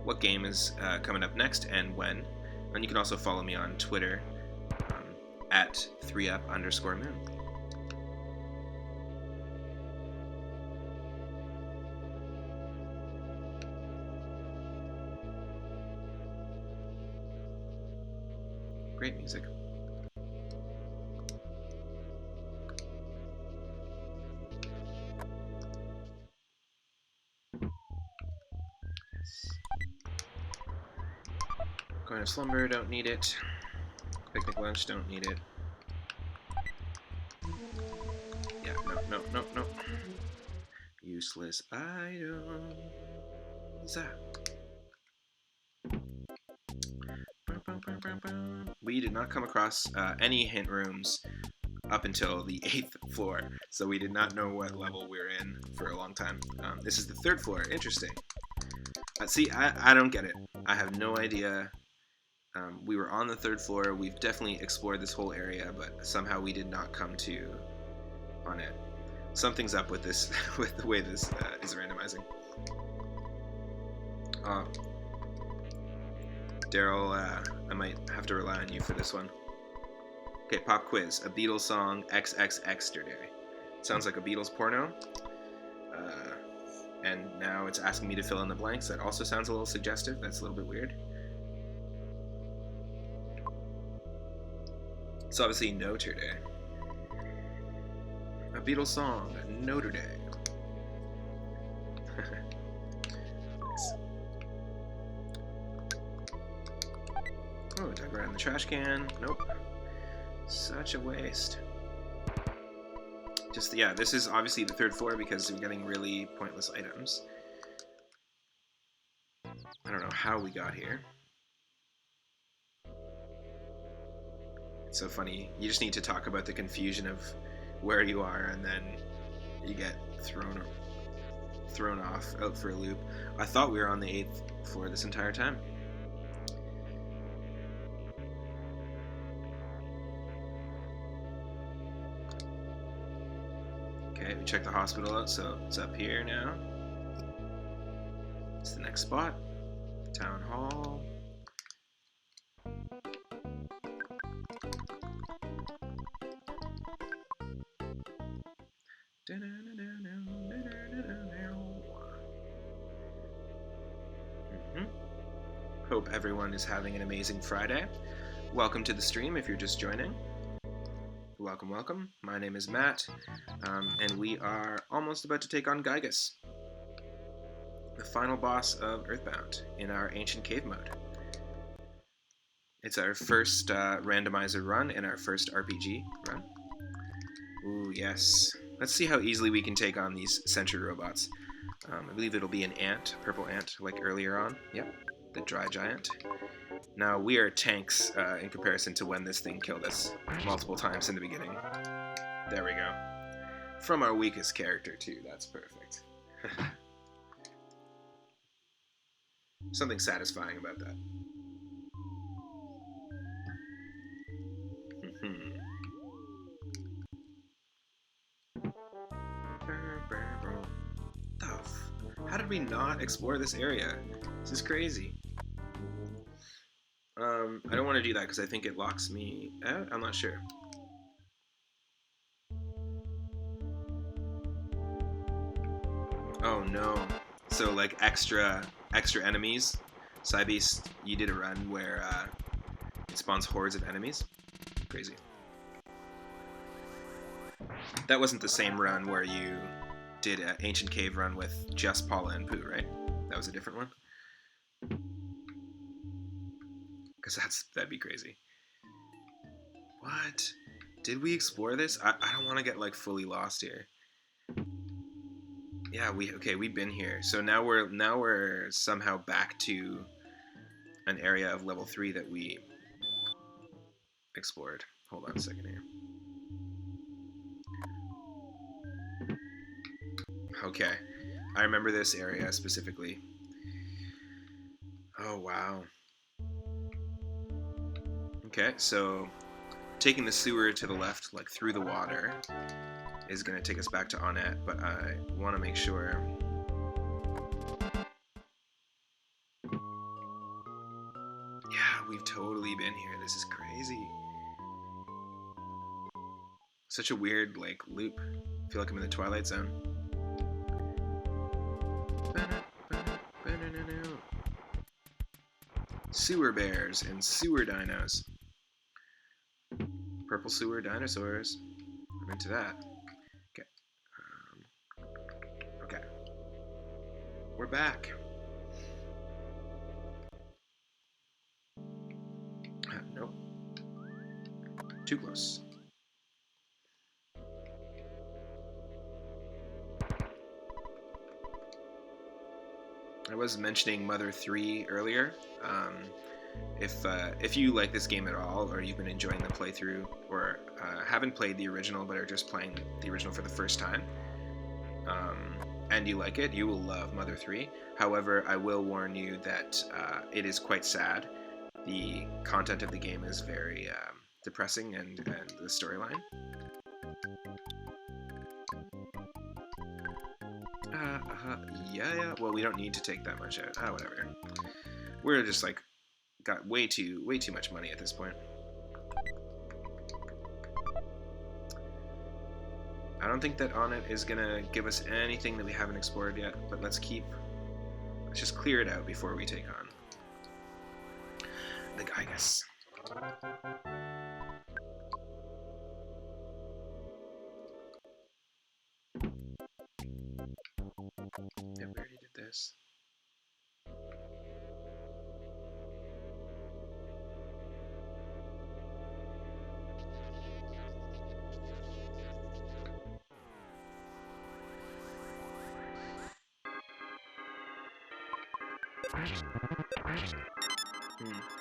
[SPEAKER 1] what game is coming up next and when. And you can also follow me on Twitter at 3up_moon. Great music. Going to slumber, don't need it. Picnic lunch, don't need it. Yeah, no. Useless items. We did not come across any hint rooms up until the 8th floor, so we did not know what level we were in for a long time. This is the 3rd floor. Interesting. See, I don't get it. I have no idea. We were on the 3rd floor. We've definitely explored this whole area, but somehow we did not come to on it. Something's up with this, with the way this is randomizing. Daryl, I might have to rely on you for this one. Okay, pop quiz. A Beatles song, XXXterday. Sounds like a Beatles porno. And now it's asking me to fill in the blanks. That also sounds a little suggestive. That's a little bit weird. It's obviously Notre Day. A Beatles song, Notre Day. Nice. Oh, dug around the trash can. Nope. Such a waste. Just, yeah, this is obviously the 3rd floor because we're getting really pointless items. I don't know how we got here. It's so funny. You just need to talk about the confusion of where you are, and then you get thrown off, out for a loop. I thought we were on the 8th floor this entire time. Okay, we checked the hospital out, so it's up here now. It's the next spot. Town Hall. Hope everyone is having an amazing Friday. Welcome to the stream if you're just joining. Welcome, welcome. My name is Matt, and we are almost about to take on Giygas, the final boss of Earthbound in our Ancient Cave mode. It's our first randomizer run and our first RPG run. Ooh, yes. Let's see how easily we can take on these sentry robots. I believe it'll be an ant, a purple ant, like earlier on. Yep, the dry giant. Now, we are tanks in comparison to when this thing killed us multiple times in the beginning. There we go. From our weakest character, too. That's perfect. Something satisfying about that. How did we not explore this area? This is crazy. I don't want to do that because I think it locks me out. I'm not sure. Oh no. So like extra enemies. Cybeast, you did a run where it spawns hordes of enemies. Crazy. That wasn't the same run where you did an Ancient Cave run with just Paula and Pooh, right? That was a different one? because that'd be crazy. What? Did we explore this? I don't want to get like fully lost here. Yeah, we've been here. So now we're somehow back to an area of level 3 that we explored. Hold on a second here. Okay. I remember this area specifically. Oh, wow. Okay, so taking the sewer to the left, like through the water, is going to take us back to Onett, but I want to make sure. Yeah, we've totally been here. This is crazy. Such a weird, like, loop. I feel like I'm in the Twilight Zone. Sewer bears and sewer dinos. Purple sewer dinosaurs. I'm into that. Okay. Okay. We're back. Nope. Too close. I was mentioning Mother 3 earlier. If you like this game at all, or you've been enjoying the playthrough, or haven't played the original but are just playing the original for the first time, and you like it, you will love Mother 3. However, I will warn you that it is quite sad. The content of the game is very depressing, and the storyline. Yeah. Well, we don't need to take that much out. Whatever. We're just like got way too much money at this point. I don't think that Onett is gonna give us anything that we haven't explored yet, but let's just clear it out before we take on the Giygas. Yeah, we already did this.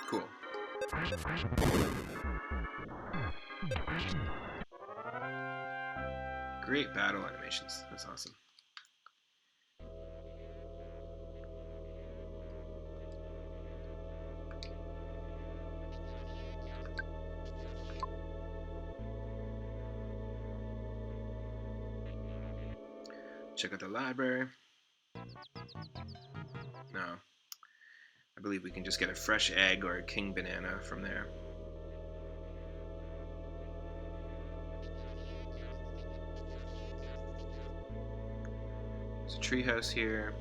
[SPEAKER 1] Cool. Great battle animations. That's awesome. Check out the library. No. I believe we can just get a fresh egg or a king banana from there. There's a treehouse here.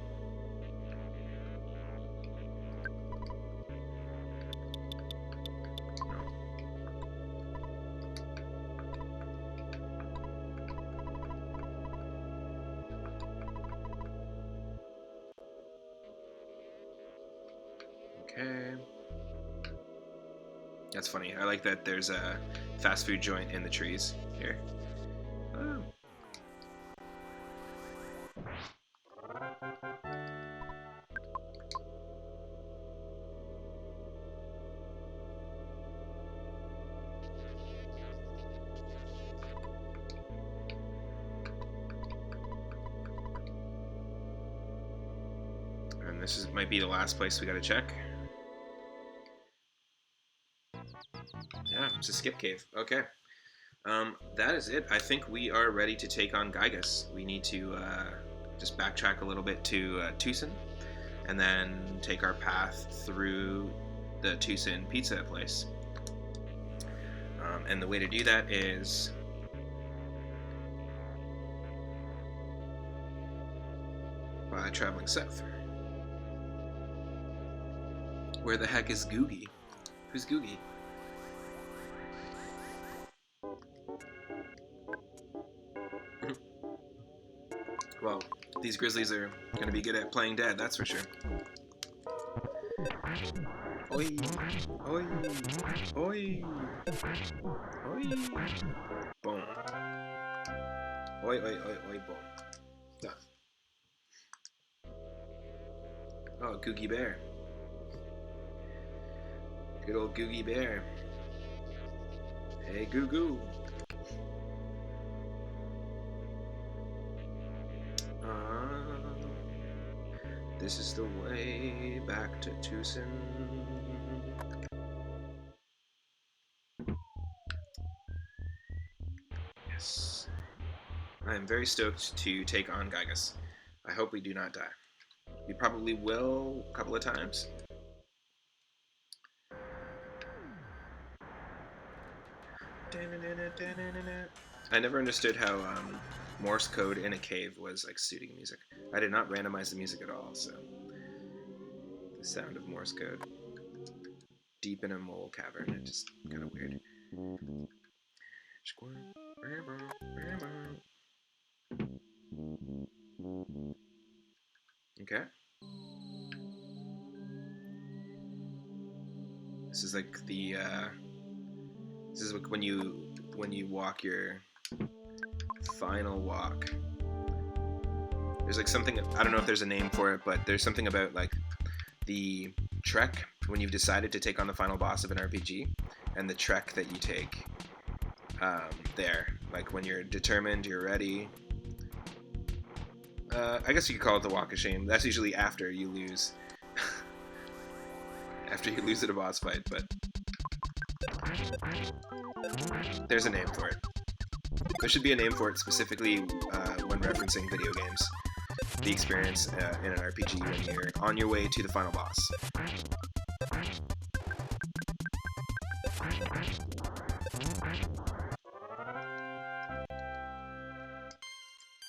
[SPEAKER 1] Okay. That's funny. I like that there's a fast food joint in the trees here. Oh. And this might be the last place we gotta check. Yeah, it's a skip cave. Okay. That is it. I think we are ready to take on Giygas. We need to just backtrack a little bit to Tucson, and then take our path through the Tucson pizza place. And the way to do that is by traveling south. Where the heck is Googie? Who's Googie? Well, these grizzlies are going to be good at playing dead, that's for sure. Oi! Oi! Oi! Oi! Boom. Oi, oi, oi, oi, boom. Done. Oh, Googie Bear. Good old Googie Bear. Hey, Goo Goo. This is the way back to Tucson. Yes. I am very stoked to take on Giygas. I hope we do not die. We probably will a couple of times. I never understood how Morse code in a cave was like suiting music. I did not randomize the music at all, so the sound of Morse code deep in a mole cavern, it's just kind of weird. Okay. This is like the this is when you walk your final walk. There's like something, I don't know if there's a name for it, but there's something about like the trek when you've decided to take on the final boss of an RPG, and the trek that you take there, like when you're determined, you're ready. I guess you could call it the walk of shame. That's usually after you lose. After you lose at a boss fight, but there's a name for it. There should be a name for it specifically when referencing video games. The experience in an RPG when you're on your way to the final boss.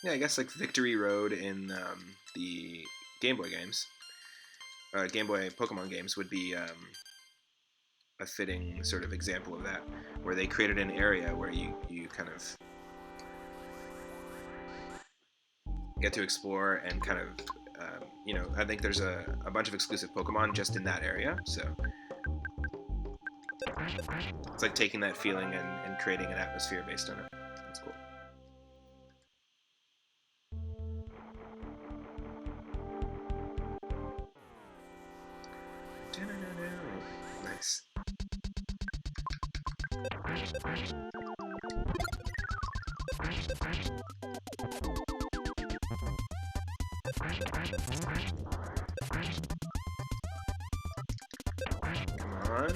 [SPEAKER 1] Yeah, I guess like Victory Road in the Game Boy games, Game Boy Pokemon games would be a fitting sort of example of that, where they created an area where you kind of get to explore and kind of, you know, I think there's a bunch of exclusive Pokemon just in that area, so it's like taking that feeling and creating an atmosphere based on it. That's cool. Nice. Come on.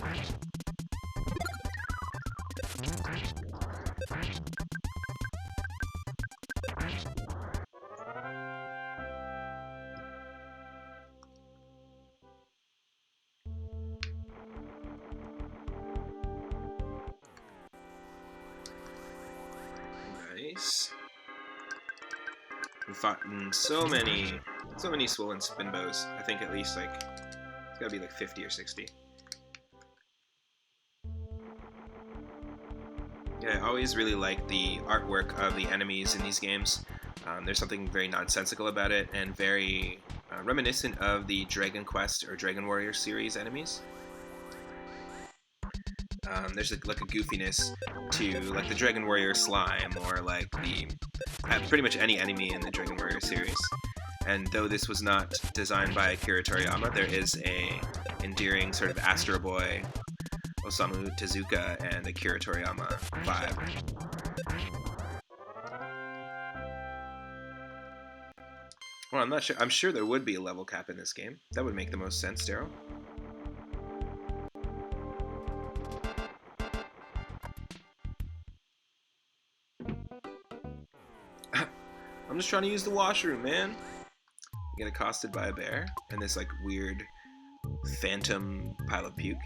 [SPEAKER 1] Nice. We've fought in so many swollen spin bows. I think at least like it's gotta be like 50 or 60. Yeah, I always really like the artwork of the enemies in these games. There's something very nonsensical about it and very reminiscent of the Dragon Quest or Dragon Warrior series enemies. There's like a goofiness to like the Dragon Warrior slime or like the pretty much any enemy in the Dragon Warrior series. And though this was not designed by Akira Toriyama, there is a endearing sort of Astro Boy, Osamu Tezuka, and Akira Toriyama vibe. Well, I'm not sure. I'm sure there would be a level cap in this game. That would make the most sense, Daryl. I'm just trying to use the washroom, man. Get accosted by a bear and this like weird phantom pile of puke.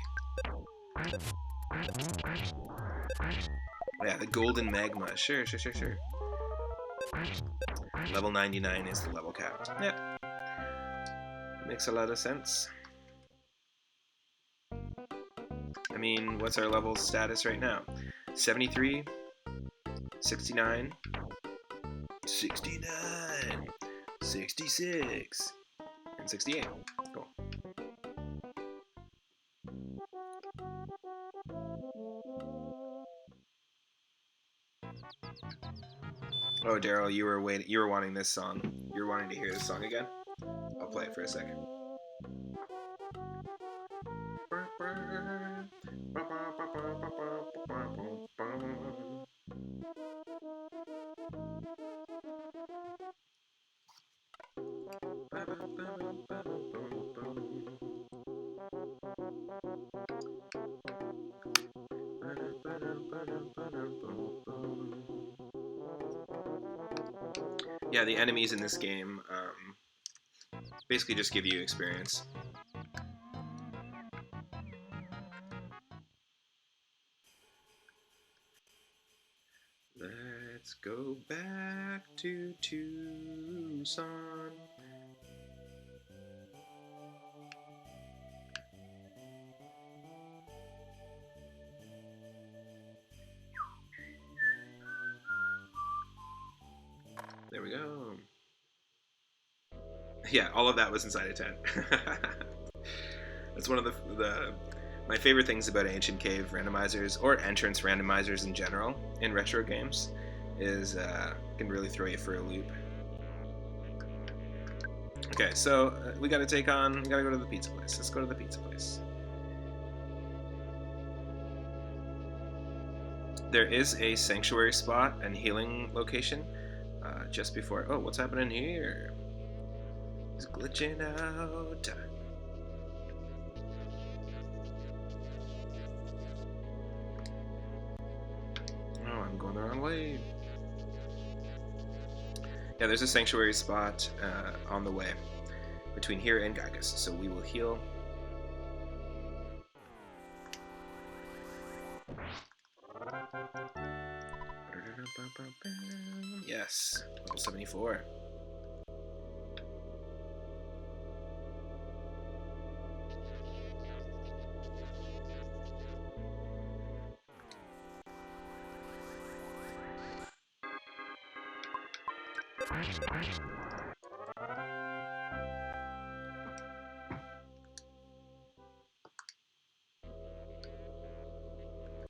[SPEAKER 1] Yeah, the golden magma. Sure. Level 99 is the level cap. Yeah. Makes a lot of sense. I mean, what's our level status right now? 73, 69, 69, 66, and 68. Cool. Oh, Daryl, you were waiting. You were wanting this song. You were wanting to hear this song again. I'll play it for a second. Yeah, the enemies in this game basically just give you experience. Let's go back to Tucson. There we go. Yeah, all of that was inside a tent. That's one of the my favorite things about ancient cave randomizers, or entrance randomizers in general, in retro games, is can really throw you for a loop. Okay, so we gotta go to the pizza place. Let's go to the pizza place. There is a sanctuary spot and healing location just before. Oh, what's happening here? It's glitching out. Oh, I'm going the wrong way. Yeah, there's a sanctuary spot on the way between here and Giygas, so we will heal. Yes, level 74.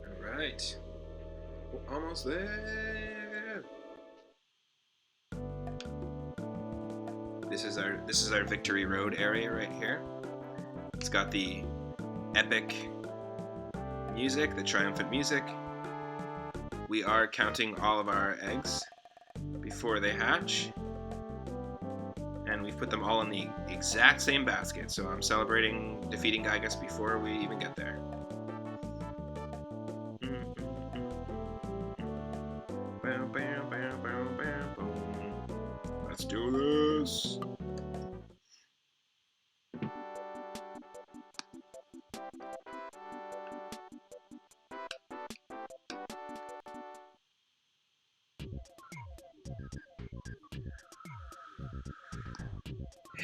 [SPEAKER 1] Alright. We're almost there. This is our Victory Road area right here. It's got the epic music, the triumphant music. We are counting all of our eggs before they hatch, and we've put them all in the exact same basket, so I'm celebrating defeating Giygas before we even get there. Let's do this!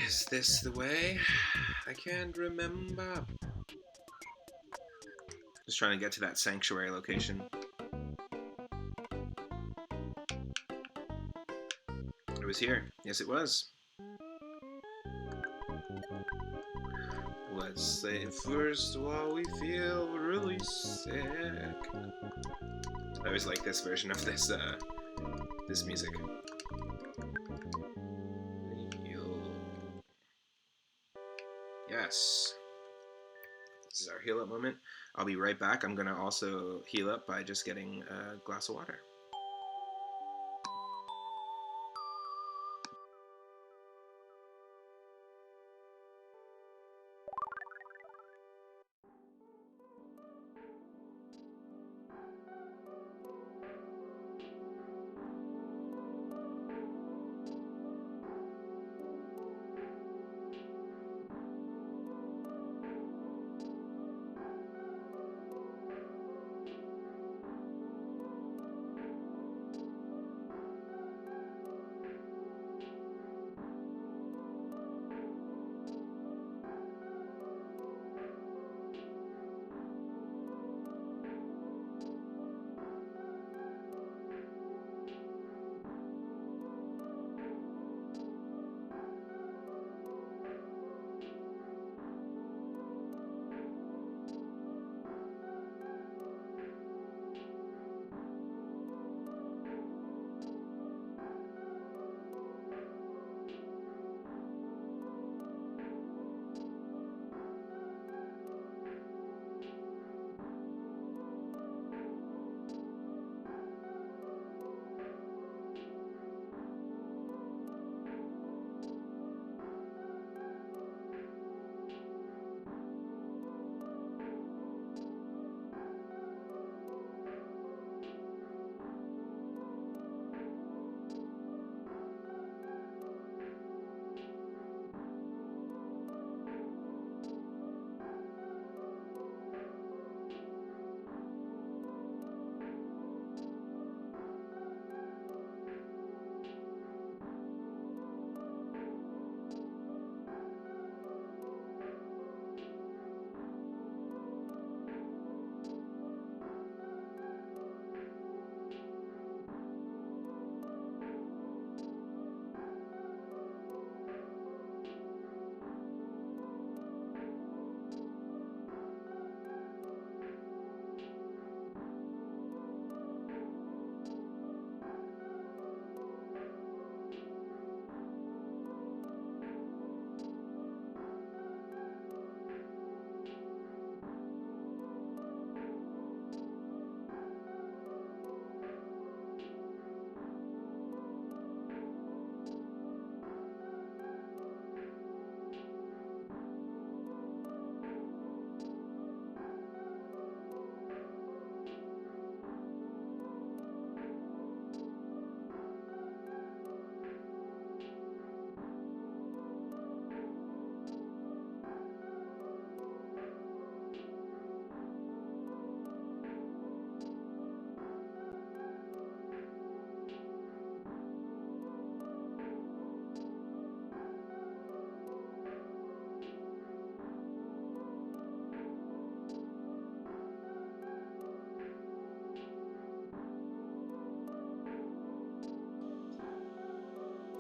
[SPEAKER 1] Is this the way? I can't remember. Just trying to get to that sanctuary location. It was here. Yes, it was. Let's save first while we feel really sick. I always like this version of this this music. Yes. This is our heal up moment. I'll be right back. I'm gonna also heal up by just getting a glass of water.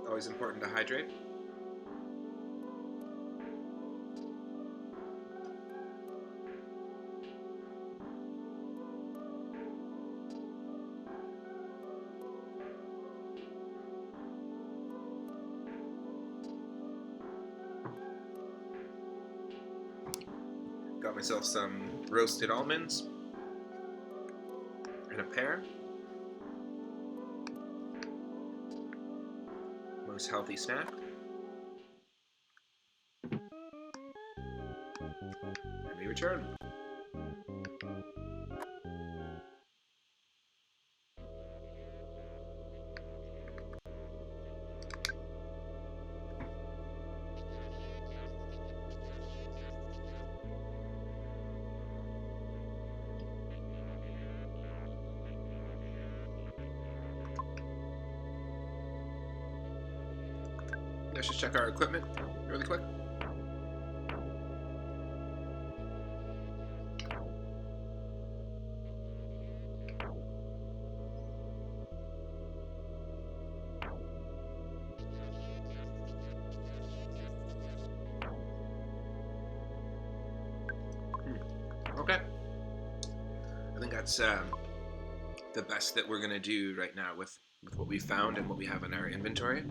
[SPEAKER 1] Always important to hydrate. Got myself some roasted almonds and a pear. Most healthy snack. And we return. Let's just check our equipment really quick. Okay. I think that's the best that we're gonna do right now with what we found and what we have in our inventory.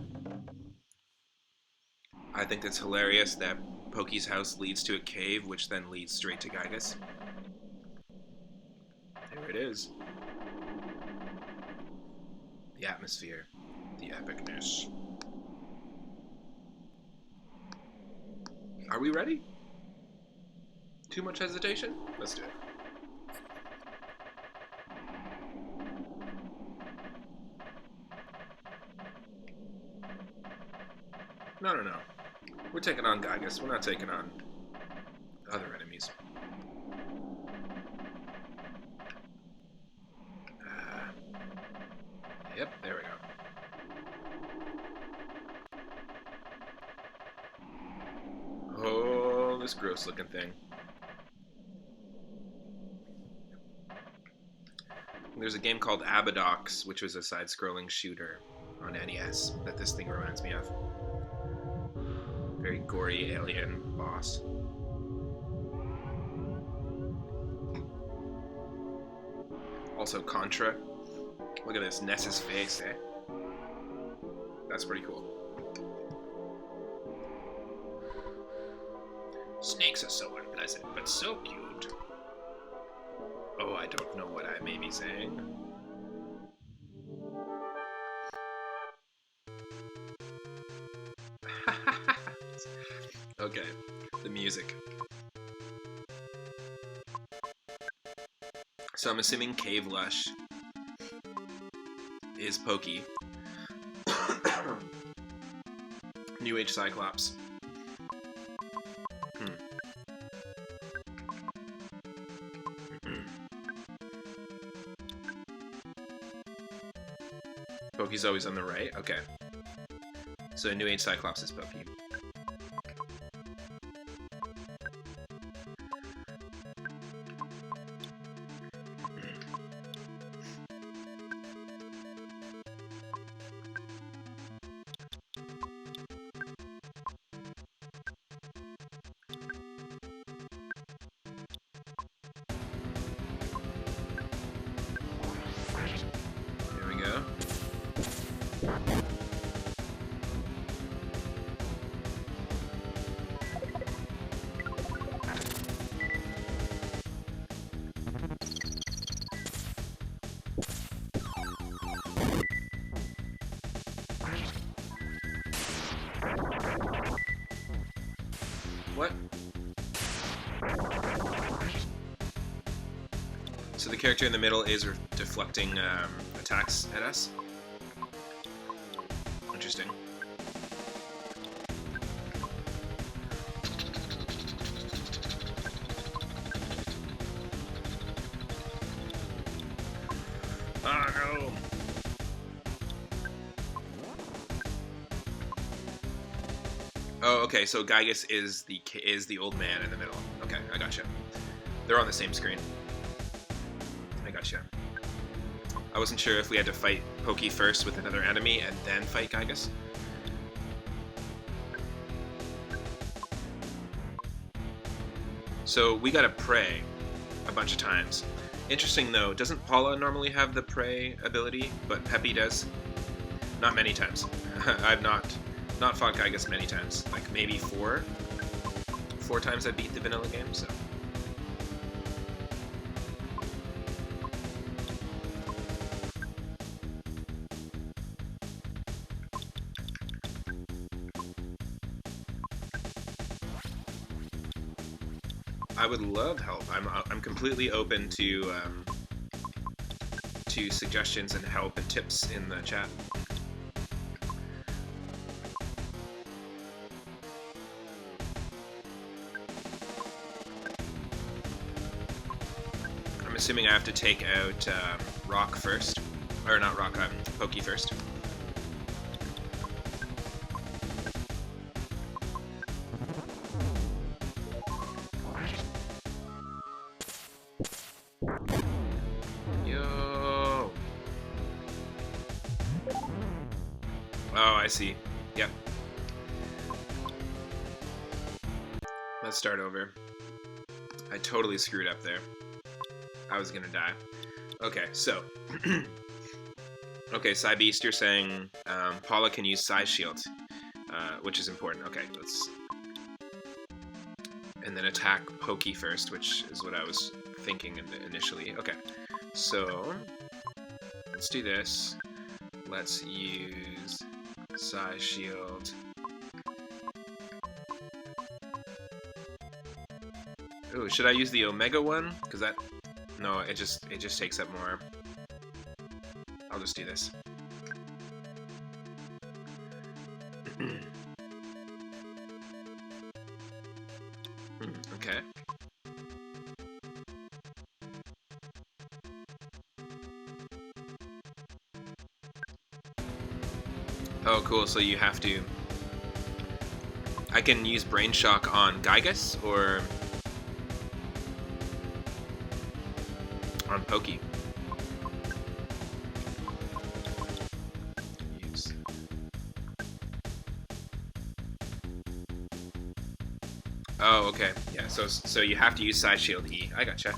[SPEAKER 1] I think it's hilarious that Pokey's house leads to a cave, which then leads straight to Giygas. There it is. The atmosphere. The epicness. Are we ready? Too much hesitation? Let's do it. No. We're taking on Giygas. We're not taking on other enemies. Yep, there we go. Oh, this gross looking thing. There's a game called Abadox, which was a side-scrolling shooter on NES that this thing reminds me of. Very gory alien boss. Also Contra. Look at this, Ness's face, eh? That's pretty cool. Snakes are so unpleasant, but so cute. Oh, I don't know what I may be saying. Okay, the music. So I'm assuming Cave Lush is Pokey. New Age Cyclops. Pokey's always on the right? Okay. So New Age Cyclops is Pokey. There we go. What? So the character in the middle is deflecting attacks at us. Interesting. Oh no! Oh, okay. So Giygas is the old man in the middle. Okay, I gotcha. They're on the same screen. I gotcha. I wasn't sure if we had to fight Pokey first with another enemy and then fight Giygas. So we got to pray a bunch of times. Interesting though, doesn't Paula normally have the pray ability, but Peppy does? Not many times. I've not fought Giygas many times. Like maybe four times I beat the vanilla game, so. I would love help. I'm completely open to suggestions and help and tips in the chat. I'm assuming I have to take out Rock first, or not Rock, Pokey first. I see. Yep. Let's start over. I totally screwed up there. I was gonna die. Okay, so. Okay, Psybeast, you're saying Paula can use Psy Shield, which is important. Okay, let's. And then attack Pokey first, which is what I was thinking initially. Okay, so. Let's do this. Let's use Psy Shield. Ooh, should I use the Omega one? Because that... No, it just takes up more. I'll just do this. Okay. Oh, cool, so you have to... I can use Brain Shock on Giygas, or... on Pokey? Use. Oh, okay. Yeah, so you have to use Psy Shield E. I gotcha.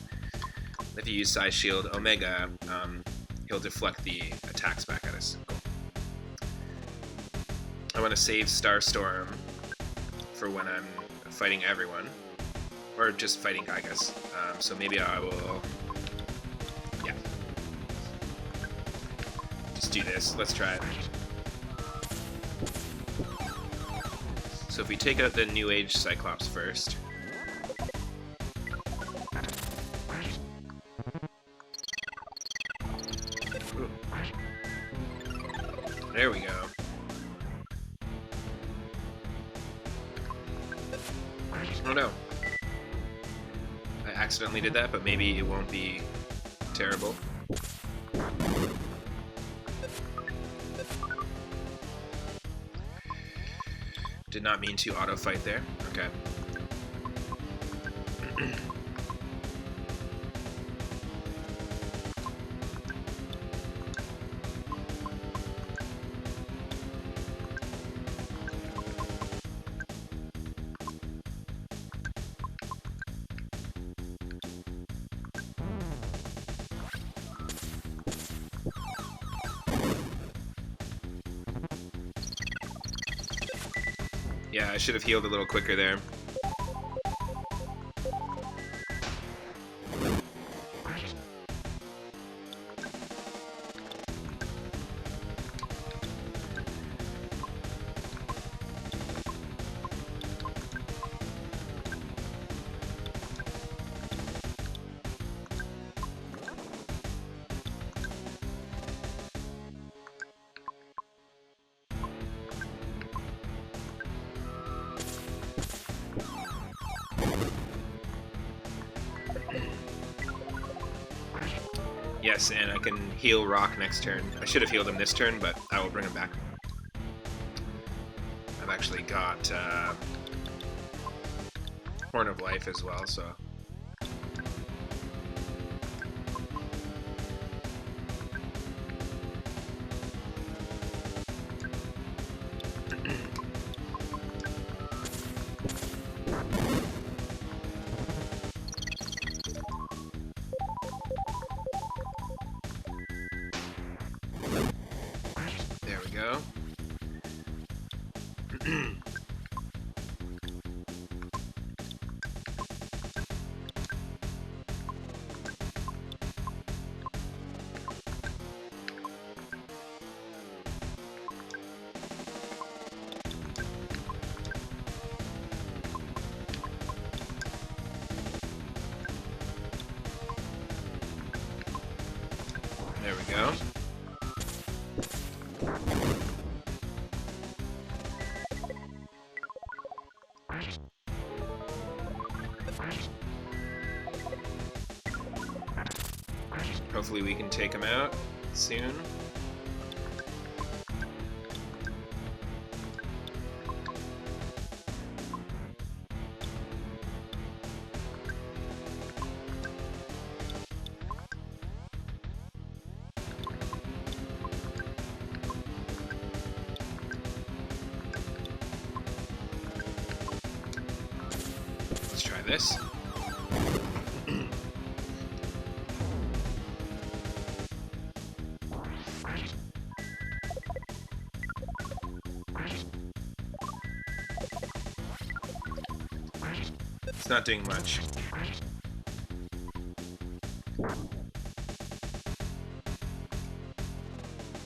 [SPEAKER 1] If you use Psy Shield Omega, he'll deflect the attacks back at us. Cool. I want to save Starstorm for when I'm fighting everyone, or just fighting Giygas. So maybe I will, yeah, just do this. Let's try it. So if we take out the New Age Cyclops first. Ooh. There we go. Oh no. I accidentally did that, but maybe it won't be terrible. Did not mean to auto-fight there. Okay. Yeah, I should have healed a little quicker there. Yes, and I can heal Rock next turn. I should have healed him this turn, but I will bring him back. I've actually got Horn of Life as well, so... There we go. Hopefully we can take him out soon. Let's try this. It's not doing much.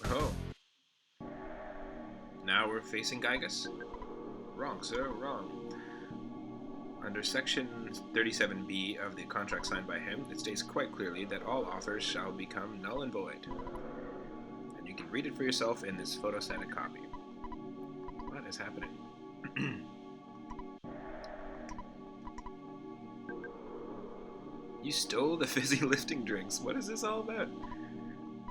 [SPEAKER 1] Oh. Now we're facing Giygas? Wrong, sir, wrong. Under Section 37B of the contract signed by him, it states quite clearly that all offers shall become null and void. And you can read it for yourself in this photostatic copy. What is happening? You stole the fizzy lifting drinks. What is this all about?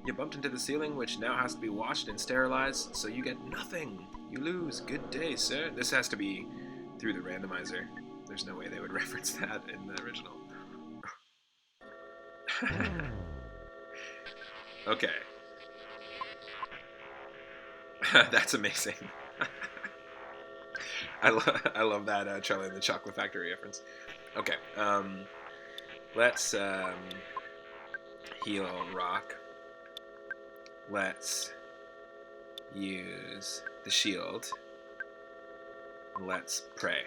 [SPEAKER 1] You bumped into the ceiling, which now has to be washed and sterilized, so you get nothing. You lose. Good day, sir. This has to be through the randomizer. There's no way they would reference that in the original. Okay. That's amazing. I love that Charlie and the Chocolate Factory reference. Okay. Let's heal Rock. Let's use the shield. Let's pray.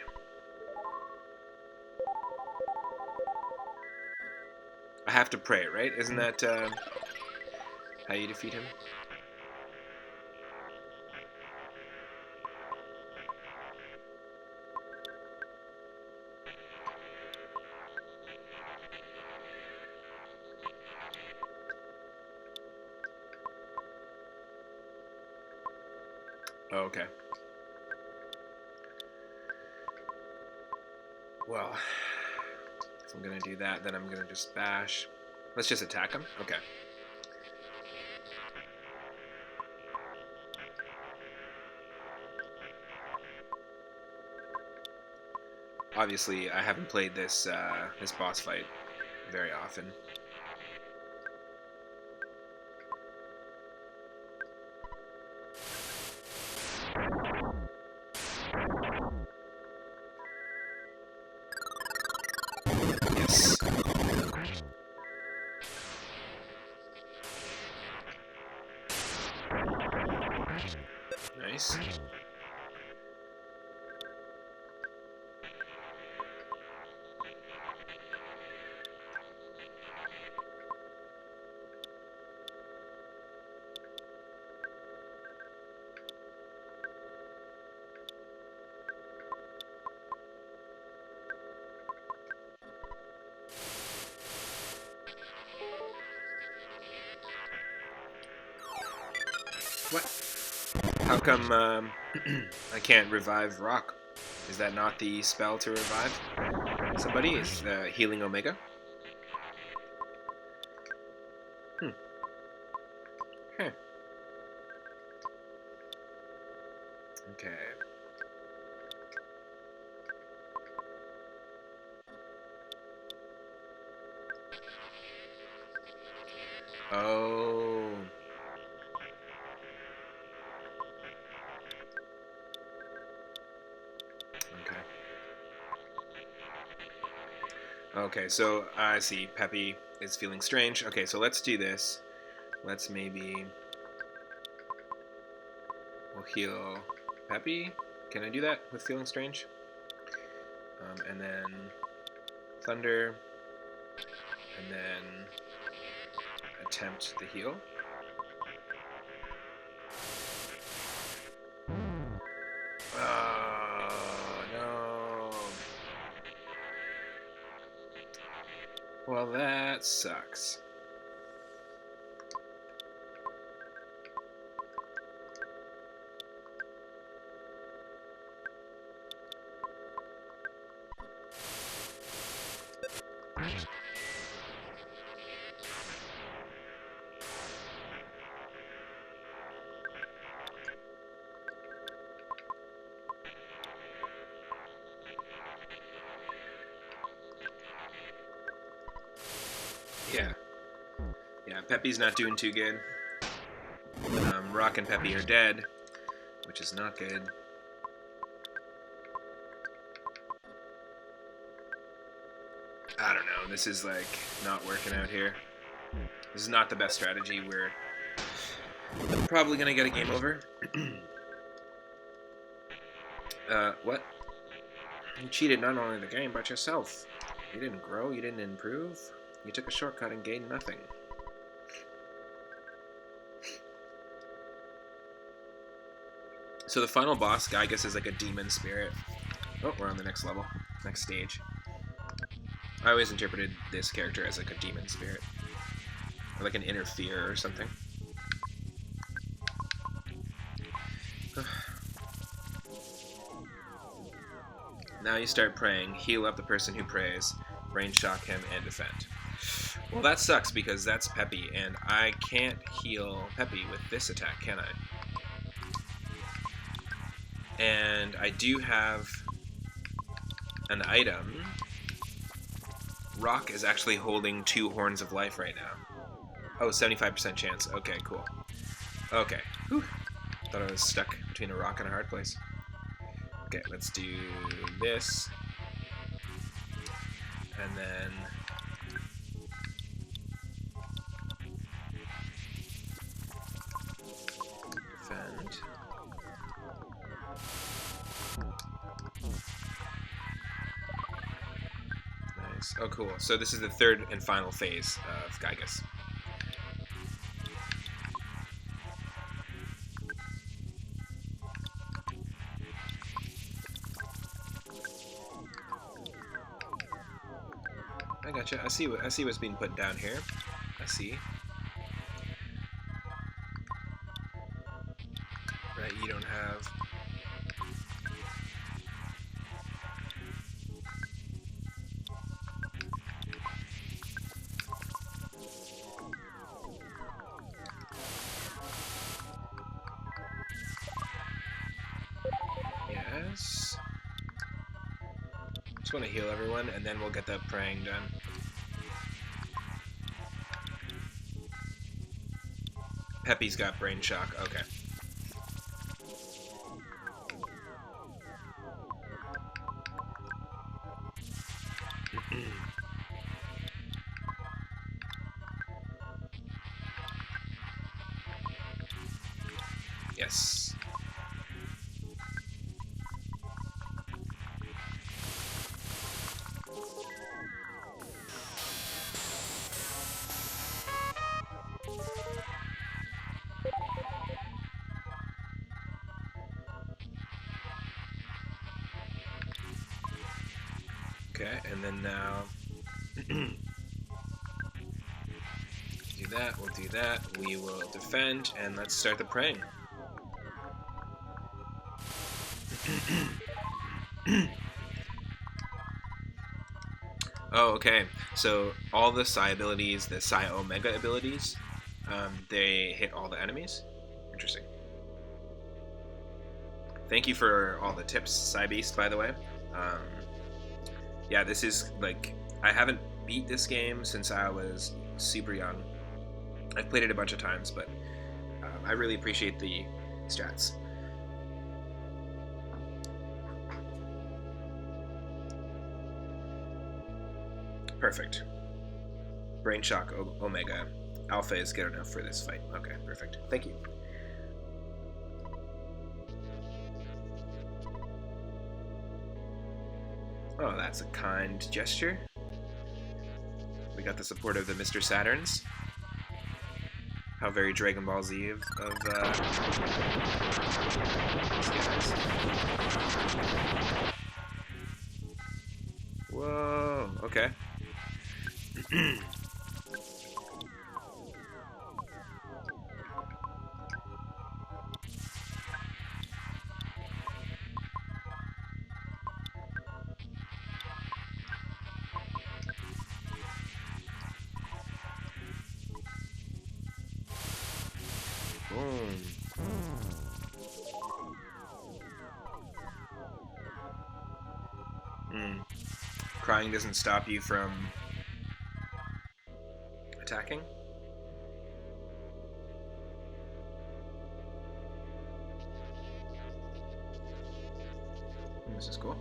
[SPEAKER 1] I have to pray, right? Isn't that how you defeat him? Oh, okay. Well, if I'm gonna do that, then I'm gonna just bash. Let's just attack him? Okay. Obviously, I haven't played this this boss fight very often. Yes. Nice. What? How come I can't revive Rock? Is that not the spell to revive somebody? Is healing Omega? Huh. Okay. Oh. Okay. Okay, so I see. Peppy is feeling strange. Okay, so let's do this. Let's maybe... We'll heal Peppy. Can I do that with Feeling Strange? And then Thunder, and then attempt the heal. Oh, no. Well, that sucks. Yeah, Peppy's not doing too good. Rock and Peppy are dead, which is not good. I don't know, this is like not working out here. This is not the best strategy. We're probably gonna get a game over. What? You cheated not only the game, but yourself. You didn't grow, you didn't improve. You took a shortcut and gained nothing. So the final boss, Giygas, is like a demon spirit. Oh, we're on the next level. Next stage. I always interpreted this character as like a demon spirit. Or like an interfere or something. Now you start praying. Heal up the person who prays. Brain shock him and defend. Well, that sucks because that's Peppy, and I can't heal Peppy with this attack, can I? And I do have an item. Rock is actually holding 2 horns of life right now. Oh, 75% chance. Okay, cool. Okay. Whew. Thought I was stuck between a rock and a hard place. Okay, let's do this. And then... defend. Nice. Oh, cool. So this is the third and final phase of Giygas. I gotcha. I see what's being put down here. I see. Right, you don't have... Yes. Just want to heal everyone, and then we'll get that praying done. Peppy's got brain shock. Okay. Yes. Okay, and then now do that, we'll do that, we will defend, and let's start the praying. Oh, okay, so all the Psi abilities, the Psi Omega abilities, they hit all the enemies? Interesting. Thank you for all the tips, Psi Beast, by the way. Yeah, this is, like, I haven't beat this game since I was super young. I've played it a bunch of times, but I really appreciate the strats. Perfect. Brain Shock Omega. Alpha is good enough for this fight. Okay, perfect. Thank you. Oh, that's a kind gesture. We got the support of the Mr. Saturns. How very Dragon Ball Z of these guys. Whoa, okay. Boom. Crying doesn't stop you from attacking? This is cool.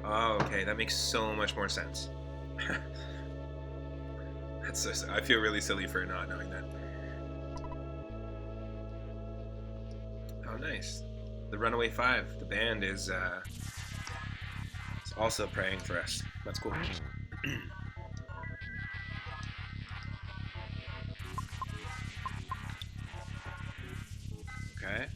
[SPEAKER 1] Oh, okay, that makes so much more sense. That's so, I feel really silly for not knowing that. Oh, nice. The Runaway Five, the band, is also praying for us. That's cool. Okay.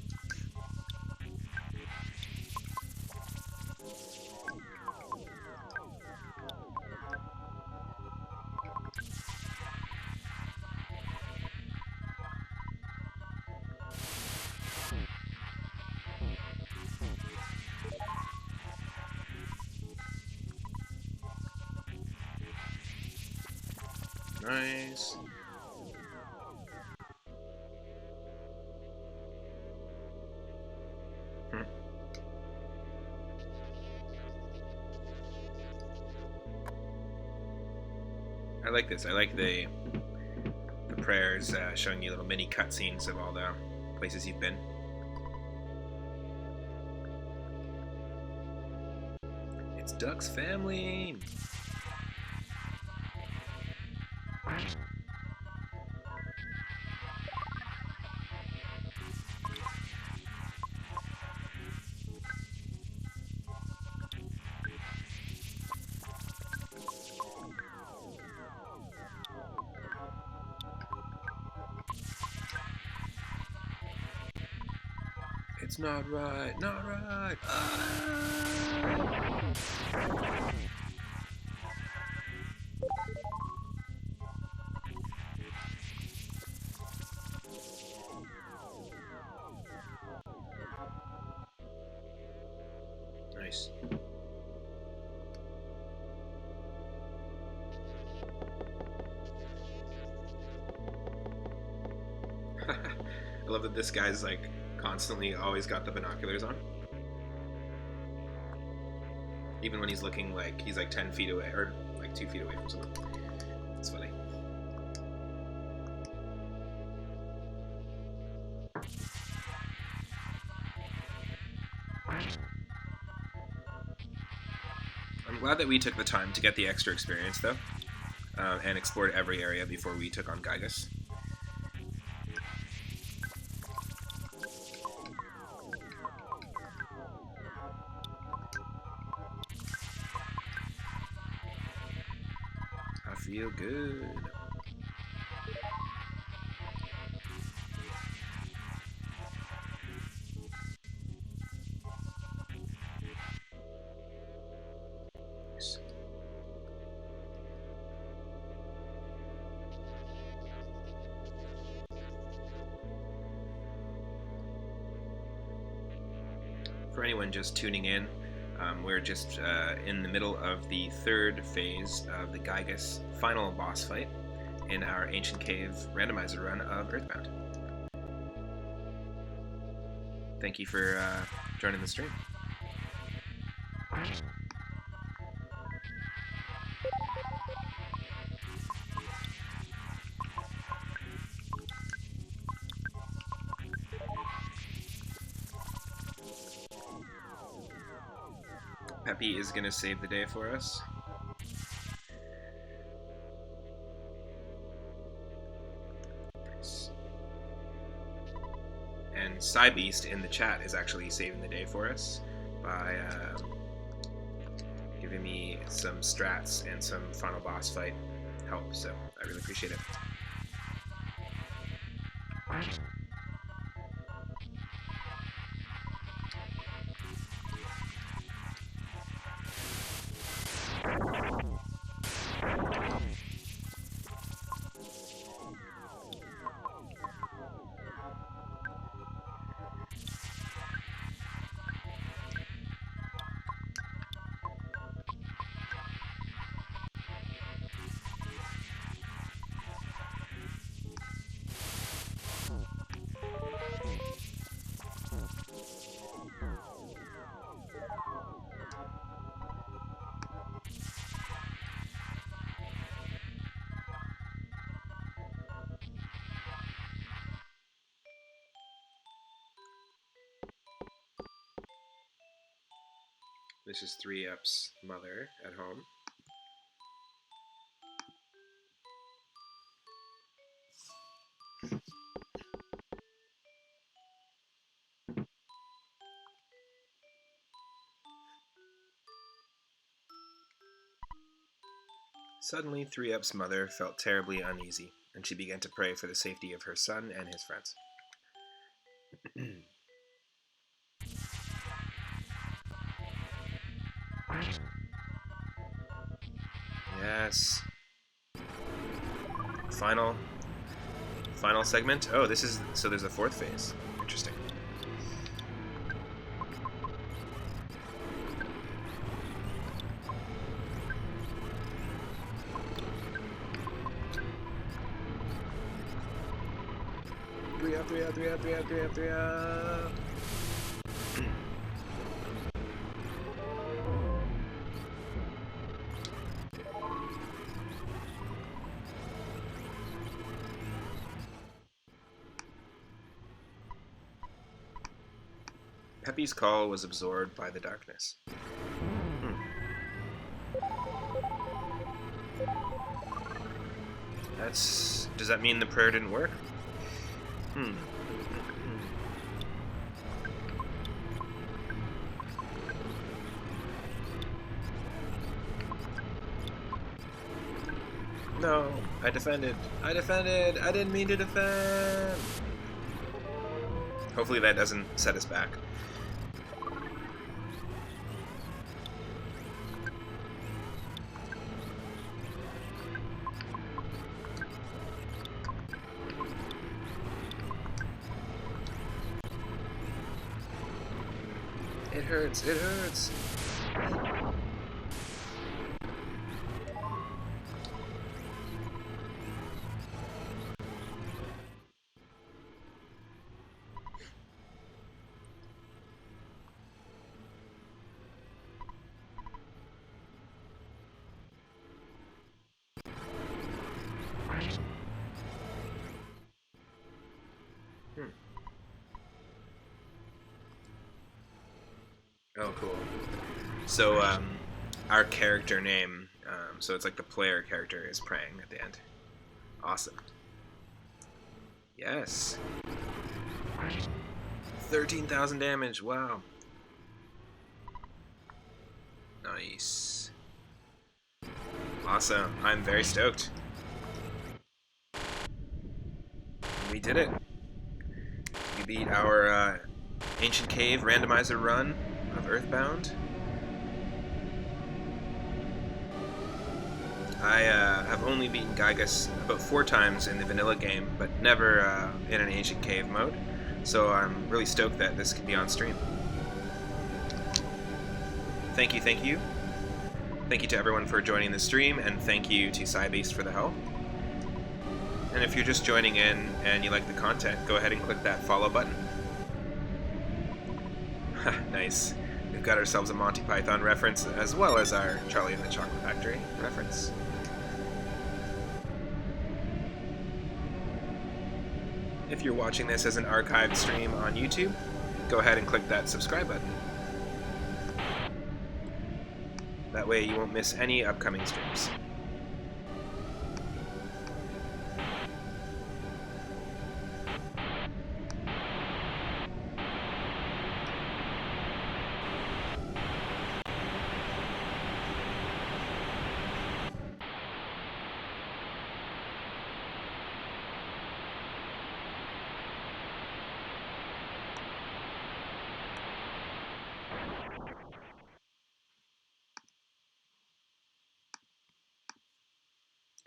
[SPEAKER 1] Nice. I like this. I like the prayers showing you little mini cutscenes of all the places you've been. It's Duck's family. It's not right, not right. Ah! Nice. I love that this guy's like constantly always got the binoculars on. Even when he's looking like he's like 10 feet away or like 2 feet away from someone. It's funny. I'm glad that we took the time to get the extra experience though, and explored every area before we took on Giygas. I feel good. Nice. For anyone just tuning in, we're just in the middle of the third phase of the Giygas final boss fight in our Ancient Cave randomizer run of Earthbound. Thank you for joining the stream. Peppy is going to save the day for us. and Cybeast in the chat is actually saving the day for us by giving me some strats and some final boss fight help, so I really appreciate it. This is 3-Up's mother at home. Suddenly, 3-Up's mother felt terribly uneasy, and she began to pray for the safety of her son and his friends. Yes. Final segment. Oh, this is so. There's a 4th phase. Interesting. Three up. Peppy's call was absorbed by the darkness. Does that mean the prayer didn't work? No, I defended. I didn't mean to defend. Hopefully that doesn't set us back. It hurts. Oh, cool. So, our character name, so it's like the player character is praying at the end. Awesome. Yes. 13,000 damage, wow. Nice. Awesome, I'm very stoked. We did it. We beat our Ancient Cave randomizer run of Earthbound. I have only beaten Giygas about 4 times in the vanilla game, but never in an Ancient Cave mode, so I'm really stoked that this can be on stream. Thank you. Thank you to everyone for joining the stream, and thank you to Cybeast for the help. And if you're just joining in and you like the content, go ahead and click that follow button. Nice. We've got ourselves a Monty Python reference, as well as our Charlie and the Chocolate Factory reference. If you're watching this as an archived stream on YouTube, go ahead and click that subscribe button. That way you won't miss any upcoming streams.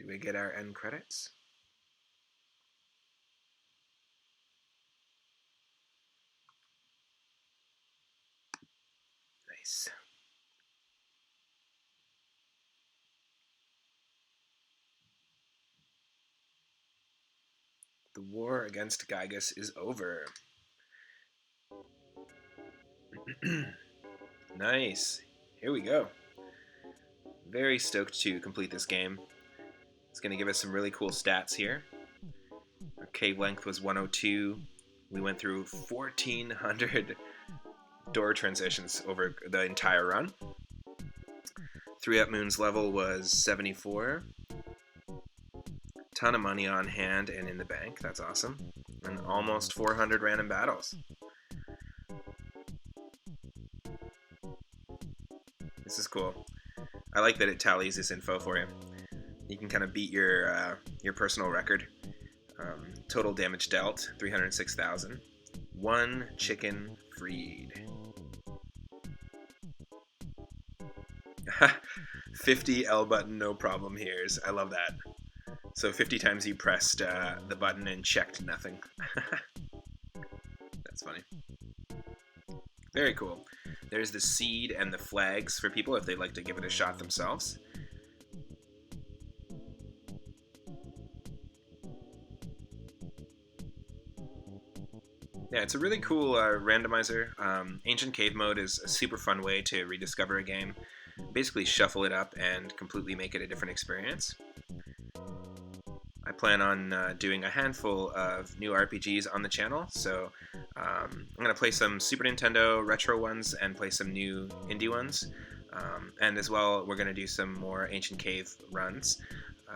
[SPEAKER 1] Do we get our end credits? Nice. The war against Giygas is over. Nice. Here we go. Very stoked to complete this game. It's going to give us some really cool stats here. Our cave length was 102. We went through 1,400 door transitions over the entire run. 3 Up Moon's level was 74. Ton of money on hand and in the bank. That's awesome. And almost 400 random battles. This is cool. I like that it tallies this info for you. You can kind of beat your personal record. Total damage dealt, 306,000. 1 chicken freed. 50 L button, no problem here's. I love that. So 50 times you pressed the button and checked nothing. That's funny. Very cool. There's the seed and the flags for people if they'd like to give it a shot themselves. Yeah, it's a really cool randomizer. Ancient Cave Mode is a super fun way to rediscover a game. Basically shuffle it up and completely make it a different experience. I plan on doing a handful of new RPGs on the channel, so I'm going to play some Super Nintendo retro ones and play some new indie ones. And as well, we're going to do some more Ancient Cave runs.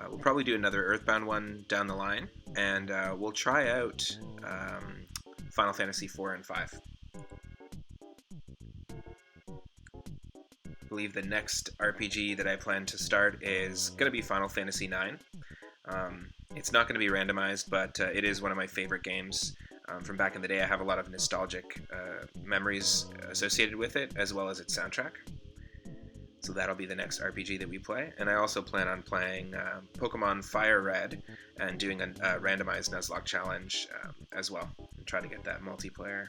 [SPEAKER 1] We'll probably do another Earthbound one down the line, and we'll try out Final Fantasy 4 and 5. I believe the next RPG that I plan to start is going to be Final Fantasy 9. It's not going to be randomized, but it is one of my favorite games from back in the day. I have a lot of nostalgic memories associated with it, as well as its soundtrack. So that'll be the next RPG that we play. And I also plan on playing Pokemon Fire Red and doing a randomized Nuzlocke challenge as well, and try to get that multiplayer.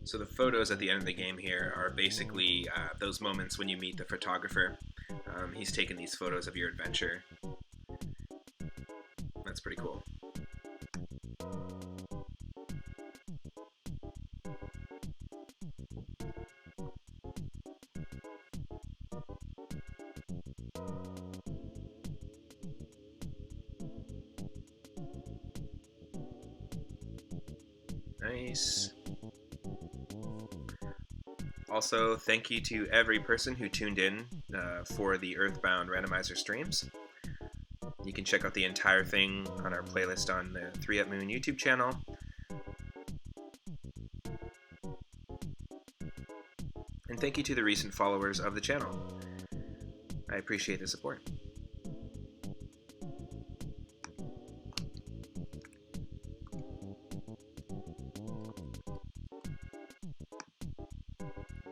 [SPEAKER 1] So the photos at the end of the game here are basically those moments when you meet the photographer. He's taken these photos of your adventure. That's pretty cool. Nice. Also, thank you to every person who tuned in for the Earthbound Randomizer streams. You can check out the entire thing on our playlist on the 3Up Moon YouTube channel. And thank you to the recent followers of the channel. I appreciate the support.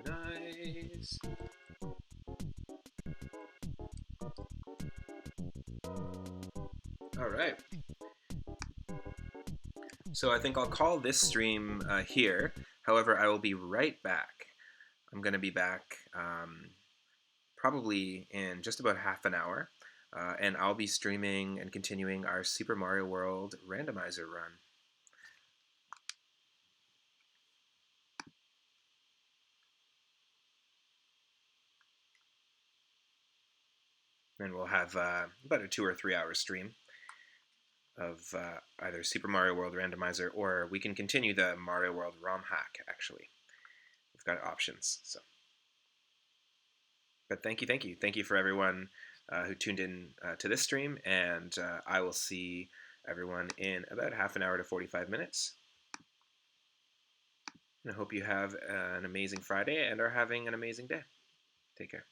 [SPEAKER 1] Nice. All right. So I think I'll call this stream here. However, I will be right back. I'm going to be back probably in just about half an hour. And I'll be streaming and continuing our Super Mario World randomizer run. And we'll have about a 2 or 3 hour stream of either Super Mario World Randomizer, or we can continue the Mario World ROM hack, actually. We've got options. So, but thank you. Thank you for everyone who tuned in to this stream, and I will see everyone in about half an hour to 45 minutes. And I hope you have an amazing Friday and are having an amazing day. Take care.